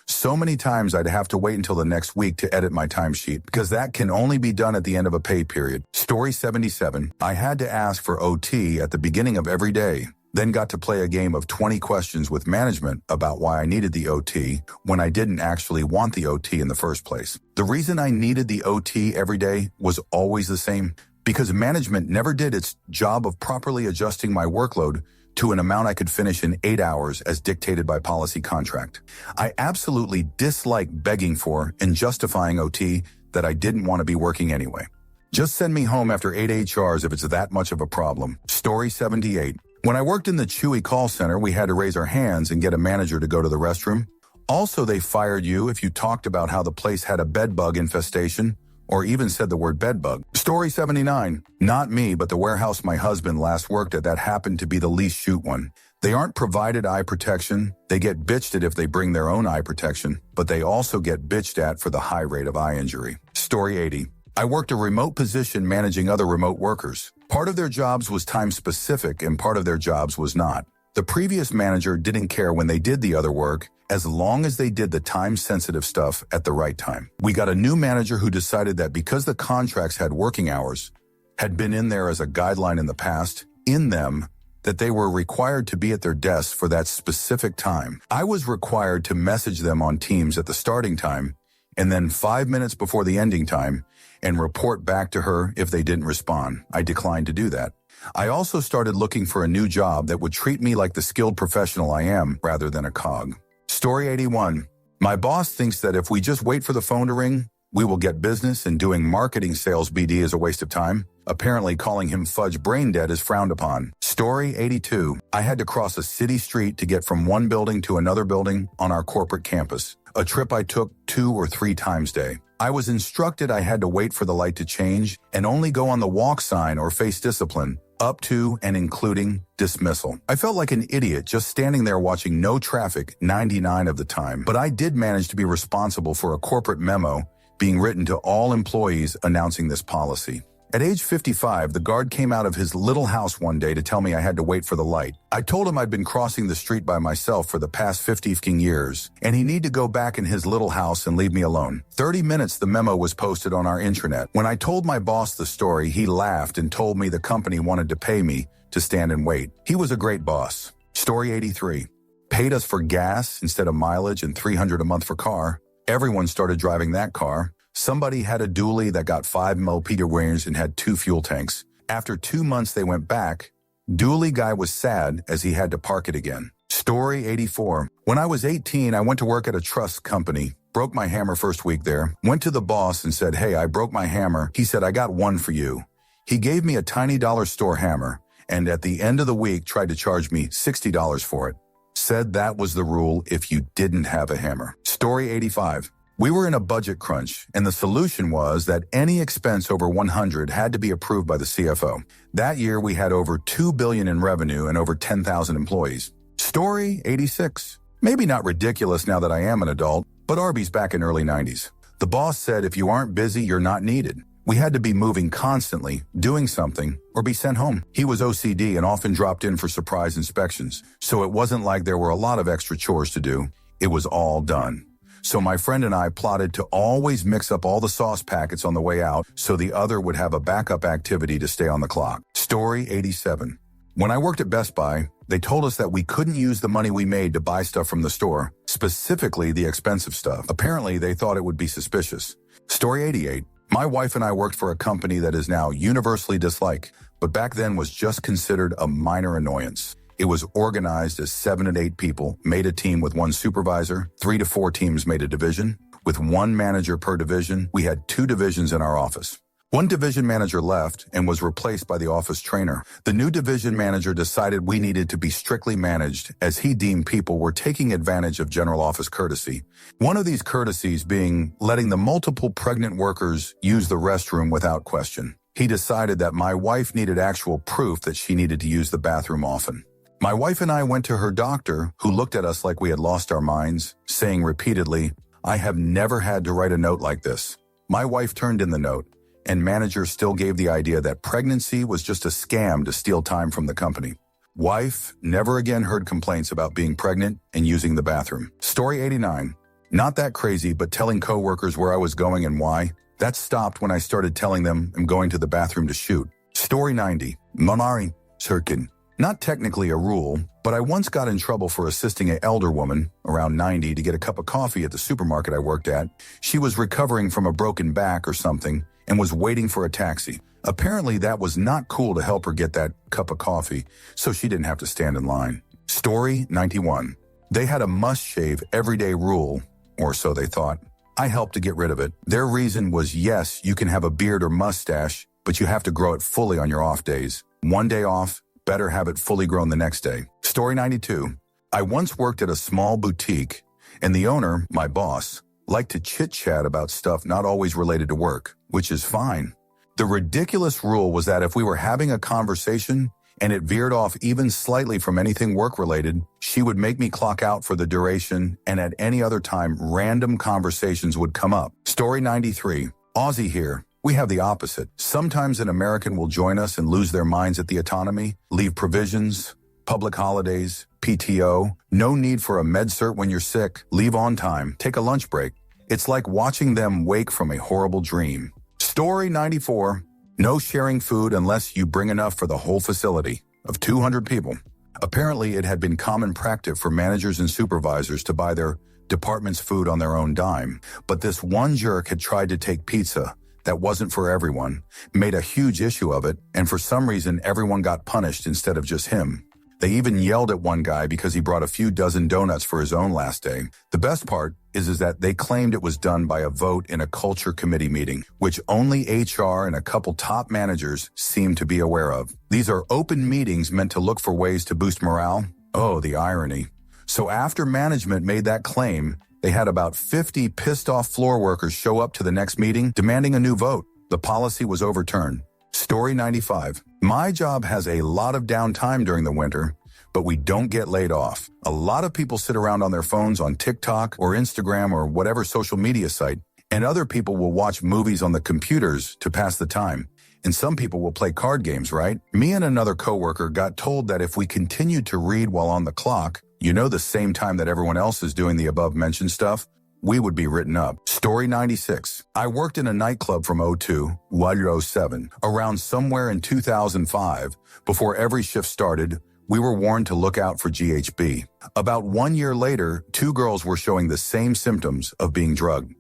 So many times I'd have to wait until the next week to edit my timesheet because that can only be done at the end of a pay period. Story 77. I had to ask for OT at the beginning of every day, then got to play a game of 20 questions with management about why I needed the OT when I didn't actually want the OT in the first place. The reason I needed the OT every day was always the same. Because management never did its job of properly adjusting my workload to an amount I could finish in 8 hours as dictated by policy contract. I absolutely dislike begging for and justifying OT that I didn't want to be working anyway. Just send me home after 8 HRs if it's that much of a problem. Story 78. When I worked in the Chewy call center, we had to raise our hands and get a manager to go to the restroom. Also, they fired you if you talked about how the place had a bedbug infestation or even said the word bedbug. Story 79. Not me, but the warehouse my husband last worked at that happened to be the least shoot one. They aren't provided eye protection. They get bitched at if they bring their own eye protection, but they also get bitched at for the high rate of eye injury. Story 80. I worked a remote position managing other remote workers. Part of their jobs was time-specific and part of their jobs was not. The previous manager didn't care when they did the other work, as long as they did the time-sensitive stuff at the right time. We got a new manager who decided that because the contracts had working hours, had been in there as a guideline in the past, that they were required to be at their desks for that specific time. I was required to message them on Teams at the starting time, and then 5 minutes before the ending time, and report back to her if they didn't respond. I declined to do that. I also started looking for a new job that would treat me like the skilled professional I am, rather than a cog. Story 81. My boss thinks that if we just wait for the phone to ring, we will get business, and doing marketing sales BD is a waste of time. Apparently calling him fudge brain dead is frowned upon. Story 82. I had to cross a city street to get from one building to another building on our corporate campus. A trip I took 2 or 3 times a day. I was instructed I had to wait for the light to change and only go on the walk sign or face discipline, up to and including dismissal. I felt like an idiot just standing there watching no traffic 99 of the time, but I did manage to be responsible for a corporate memo being written to all employees announcing this policy. At age 55, the guard came out of his little house one day to tell me I had to wait for the light. I told him I'd been crossing the street by myself for the past 50 years, and he needed to go back in his little house and leave me alone. 30 minutes the memo was posted on our intranet. When I told my boss the story, he laughed and told me the company wanted to pay me to stand and wait. He was a great boss. Story 83. Paid us for gas instead of mileage and $300 a month for car. Everyone started driving that car. Somebody had a dually that got 5 Peter Waynes and had 2 fuel tanks. After 2 months, they went back. Dually guy was sad as he had to park it again. Story 84. When I was 18, I went to work at a trust company. Broke my hammer first week there. Went to the boss and said, "Hey, I broke my hammer." He said, "I got one for you." He gave me a tiny dollar store hammer, and at the end of the week tried to charge me $60 for it. Said that was the rule if you didn't have a hammer. Story 85. We were in a budget crunch, and the solution was that any expense over 100 had to be approved by the CFO. That year, we had over $2 billion in revenue and over 10,000 employees. Story 86. Maybe not ridiculous now that I am an adult, but Arby's back in early 90s. The boss said if you aren't busy, you're not needed. We had to be moving constantly, doing something, or be sent home. He was OCD and often dropped in for surprise inspections, so it wasn't like there were a lot of extra chores to do. It was all done. So my friend and I plotted to always mix up all the sauce packets on the way out so the other would have a backup activity to stay on the clock. Story 87. When I worked at Best Buy, they told us that we couldn't use the money we made to buy stuff from the store, specifically the expensive stuff. Apparently, they thought it would be suspicious. Story 88. My wife and I worked for a company that is now universally disliked, but back then was just considered a minor annoyance. It was organized as 7 to 8 people, made a team with 1 supervisor, 3 to 4 teams made a division. With 1 manager per division, we had 2 divisions in our office. 1 division manager left and was replaced by the office trainer. The new division manager decided we needed to be strictly managed as he deemed people were taking advantage of general office courtesy. One of these courtesies being letting the multiple pregnant workers use the restroom without question. He decided that my wife needed actual proof that she needed to use the bathroom often. My wife and I went to her doctor, who looked at us like we had lost our minds, saying repeatedly, "I have never had to write a note like this." My wife turned in the note, and manager still gave the idea that pregnancy was just a scam to steal time from the company. Wife never again heard complaints about being pregnant and using the bathroom. Story 89. Not that crazy, but telling coworkers where I was going and why. That stopped when I started telling them I'm going to the bathroom to shoot. Story 90. Mamari Sirkin. Not technically a rule, but I once got in trouble for assisting an elder woman, around 90, to get a cup of coffee at the supermarket I worked at. She was recovering from a broken back or something and was waiting for a taxi. Apparently that was not cool to help her get that cup of coffee, so she didn't have to stand in line. Story 91. They had a must-shave everyday rule, or so they thought. I helped to get rid of it. Their reason was, yes, you can have a beard or mustache, but you have to grow it fully on your off days. 1 day off, better have it fully grown the next day. Story 92. I once worked at a small boutique, And the owner, my boss, liked to chit-chat about stuff not always related to work, which is fine. The ridiculous rule was that if we were having a conversation and it veered off even slightly from anything work-related, she would make me clock out for the duration, and at any other time, random conversations would come up. Story 93. Aussie here. We have the opposite. Sometimes an American will join us and lose their minds at the autonomy, leave provisions, public holidays, PTO, no need for a med cert when you're sick, leave on time, take a lunch break. It's like watching them wake from a horrible dream. Story 94. No sharing food unless you bring enough for the whole facility of 200 people. Apparently, it had been common practice for managers and supervisors to buy their department's food on their own dime, but this one jerk had tried to take pizza that wasn't for everyone, made a huge issue of it, and for some reason everyone got punished instead of just him. They even yelled at one guy because he brought a few dozen donuts for his own last day. The best part is that they claimed it was done by a vote in a culture committee meeting, which only HR and a couple top managers seem to be aware of. These are open meetings meant to look for ways to boost morale. Oh, the irony. So after management made that claim, they had about 50 pissed-off floor workers show up to the next meeting demanding a new vote. The policy was overturned. Story 95. My job has a lot of downtime during the winter, but we don't get laid off. A lot of people sit around on their phones on TikTok or Instagram or whatever social media site, and other people will watch movies on the computers to pass the time. And some people will play card games, right? Me and another coworker got told that if we continued to read while on the clock, the same time that everyone else is doing the above-mentioned stuff, we would be written up. Story 96. I worked in a nightclub from 02 to 07. Around somewhere in 2005, before every shift started, we were warned to look out for GHB. About 1 year later, 2 girls were showing the same symptoms of being drugged.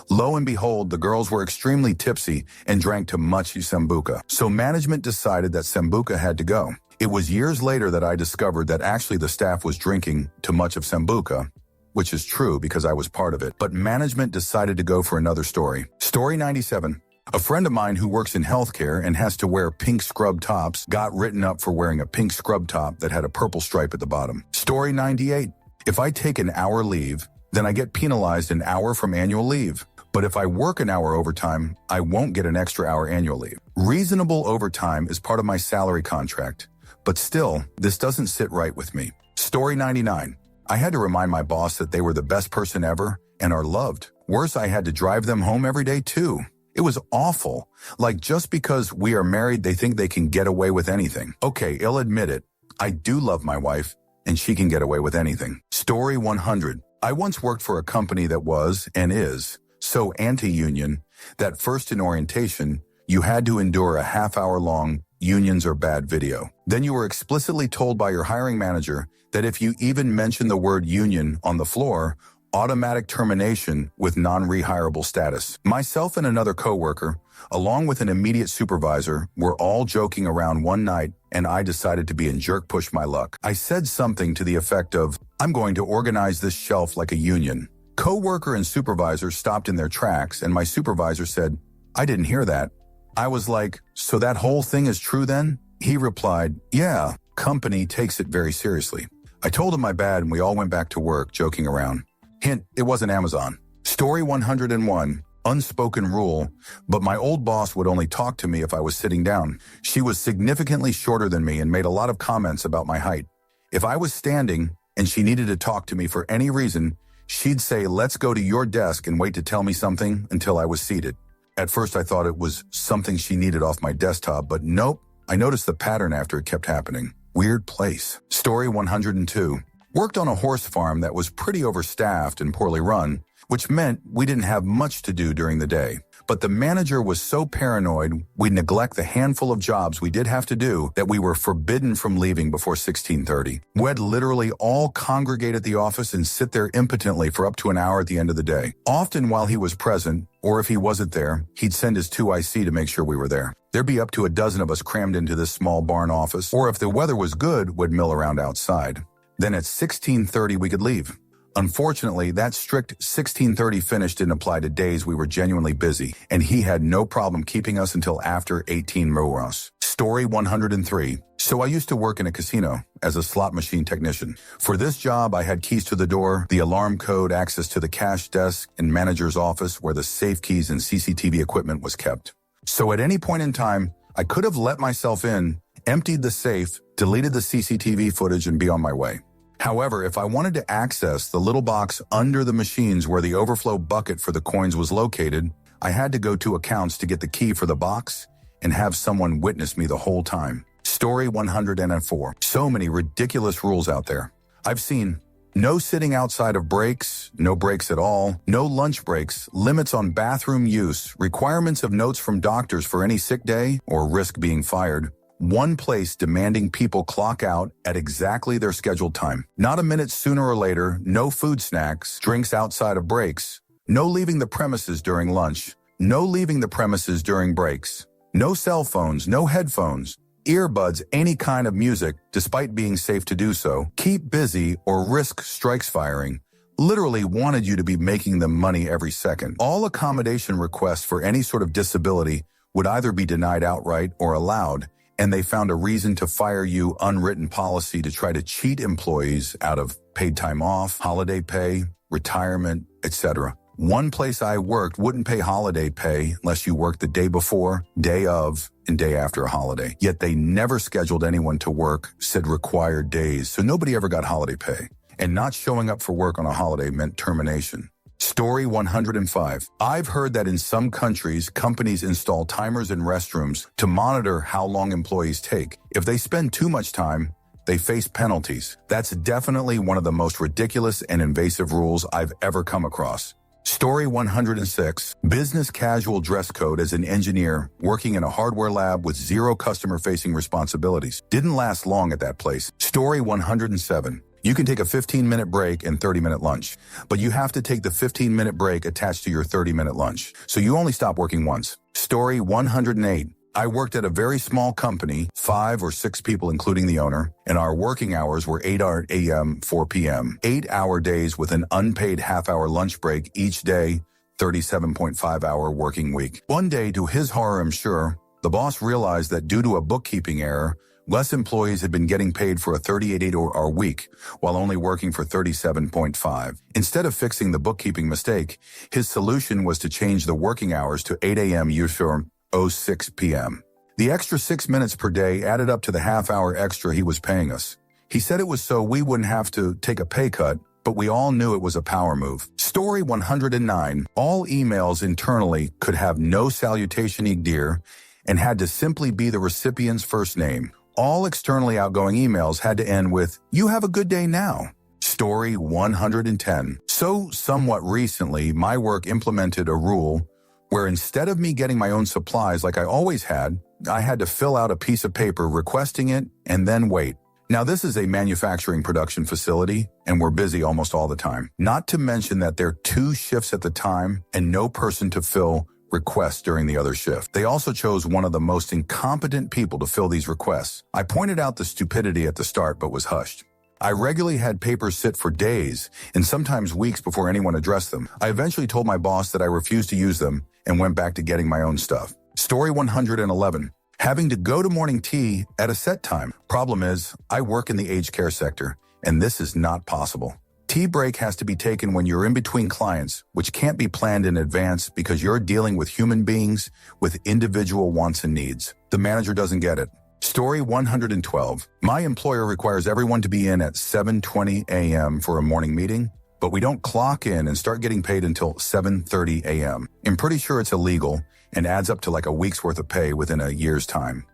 Lo and behold, the girls were extremely tipsy and drank too much Sambuca. So management decided that Sambuca had to go. It was years later that I discovered that actually the staff was drinking too much of Sambuca, which is true because I was part of it. But management decided to go for another story. Story 97. A friend of mine who works in healthcare and has to wear pink scrub tops got written up for wearing a pink scrub top that had a purple stripe at the bottom. Story 98. If I take an hour leave, then I get penalized an hour from annual leave. But if I work an hour overtime, I won't get an extra hour annual leave. Reasonable overtime is part of my salary contract, but still, this doesn't sit right with me. Story 99. I had to remind my boss that they were the best person ever and are loved. Worse, I had to drive them home every day too. It was awful. Like just because we are married, they think they can get away with anything. Okay, I'll admit it. I do love my wife, and she can get away with anything. Story 100. I once worked for a company that was, and is, so anti-union that first in orientation, you had to endure a half-hour-long unions are bad video. Then you were explicitly told by your hiring manager that if you even mention the word union on the floor, automatic termination with non-rehirable status. Myself and another coworker, along with an immediate supervisor, were all joking around one night, and I decided to be in jerk push my luck. I said something to the effect of, I'm going to organize this shelf like a union. Coworker and supervisor stopped in their tracks, and my supervisor said, I didn't hear that. I was like, so that whole thing is true then? He replied, yeah, company takes it very seriously. I told him my bad, and we all went back to work, joking around. Hint, it wasn't Amazon. Story 101. Unspoken rule, but my old boss would only talk to me if I was sitting down. She was significantly shorter than me and made a lot of comments about my height. If I was standing and she needed to talk to me for any reason, she'd say, let's go to your desk and wait to tell me something until I was seated. At first I thought it was something she needed off my desktop, but nope, I noticed the pattern after it kept happening. Weird place. Story 102. Worked on a horse farm that was pretty overstaffed and poorly run, which meant we didn't have much to do during the day. But the manager was so paranoid we'd neglect the handful of jobs we did have to do that we were forbidden from leaving before 16:30. We'd literally all congregate at the office and sit there impotently for up to an hour at the end of the day. Often while he was present, or if he wasn't there, he'd send his 2IC to make sure we were there. There'd be up to a dozen of us crammed into this small barn office, or if the weather was good, we'd mill around outside. Then at 16:30 we could leave. Unfortunately, that strict 16:30 finish didn't apply to days we were genuinely busy, and he had no problem keeping us until after 18 Muros. Story 103. So I used to work in a casino as a slot machine technician. For this job, I had keys to the door, the alarm code, access to the cash desk, and manager's office where the safe keys and CCTV equipment was kept. So at any point in time, I could have let myself in, emptied the safe, deleted the CCTV footage, and be on my way. However, if I wanted to access the little box under the machines where the overflow bucket for the coins was located, I had to go to accounts to get the key for the box and have someone witness me the whole time. Story 104. So many ridiculous rules out there. I've seen no sitting outside of breaks, no breaks at all, no lunch breaks, limits on bathroom use, requirements of notes from doctors for any sick day or risk being fired, one place demanding people clock out at exactly their scheduled time. Not a minute sooner or later, no food snacks, drinks outside of breaks, no leaving the premises during lunch, no leaving the premises during breaks, no cell phones, no headphones, earbuds, any kind of music, despite being safe to do so, keep busy or risk strikes firing. Literally wanted you to be making them money every second. All accommodation requests for any sort of disability would either be denied outright or allowed, and they found a reason to fire you. Unwritten policy to try to cheat employees out of paid time off, holiday pay, retirement, etc. One place I worked wouldn't pay holiday pay unless you worked the day before, day of, and day after a holiday. Yet they never scheduled anyone to work, said required days, so nobody ever got holiday pay. And not showing up for work on a holiday meant termination. Story 105. I've heard that in some countries, companies install timers in restrooms to monitor how long employees take. If they spend too much time, they face penalties. That's definitely one of the most ridiculous and invasive rules I've ever come across. Story 106. Business casual dress code as an engineer working in a hardware lab with zero customer-facing responsibilities. Didn't last long at that place. Story 107. You can take a 15-minute break and 30-minute lunch, but you have to take the 15-minute break attached to your 30-minute lunch, so you only stop working once. Story 108. I worked at a very small company, 5 or 6 people including the owner, and our working hours were 8 a.m., 4 p.m. 8-hour days with an unpaid half-hour lunch break each day, 37.5-hour working week. One day, to his horror I'm sure, the boss realized that due to a bookkeeping error, less employees had been getting paid for a 38-hour week while only working for 37.5. Instead of fixing the bookkeeping mistake, his solution was to change the working hours to 8 a.m. uniform 06 p.m. The extra 6 minutes per day added up to the half-hour extra he was paying us. He said it was so we wouldn't have to take a pay cut, but we all knew it was a power move. Story 109. All emails internally could have no salutation dear and had to simply be the recipient's first name. All externally outgoing emails had to end with, "You have a good day now." Story 110. So somewhat recently, my work implemented a rule where instead of me getting my own supplies like I always had, I had to fill out a piece of paper requesting it and then wait. Now this is a manufacturing production facility and we're busy almost all the time. Not to mention that there are 2 shifts at the time and no person to fill requests during the other shift. They also chose one of the most incompetent people to fill these requests. I pointed out the stupidity at the start but was hushed. I regularly had papers sit for days and sometimes weeks before anyone addressed them. I eventually told my boss that I refused to use them and went back to getting my own stuff. Story 111. Having to go to morning tea at a set time. Problem is, I work in the aged care sector, and this is not possible. Tea break has to be taken when you're in between clients, which can't be planned in advance because you're dealing with human beings with individual wants and needs. The manager doesn't get it. Story 112. My employer requires everyone to be in at 7:20 a.m. for a morning meeting, but we don't clock in and start getting paid until 7:30 a.m. I'm pretty sure it's illegal and adds up to like a week's worth of pay within a year's time.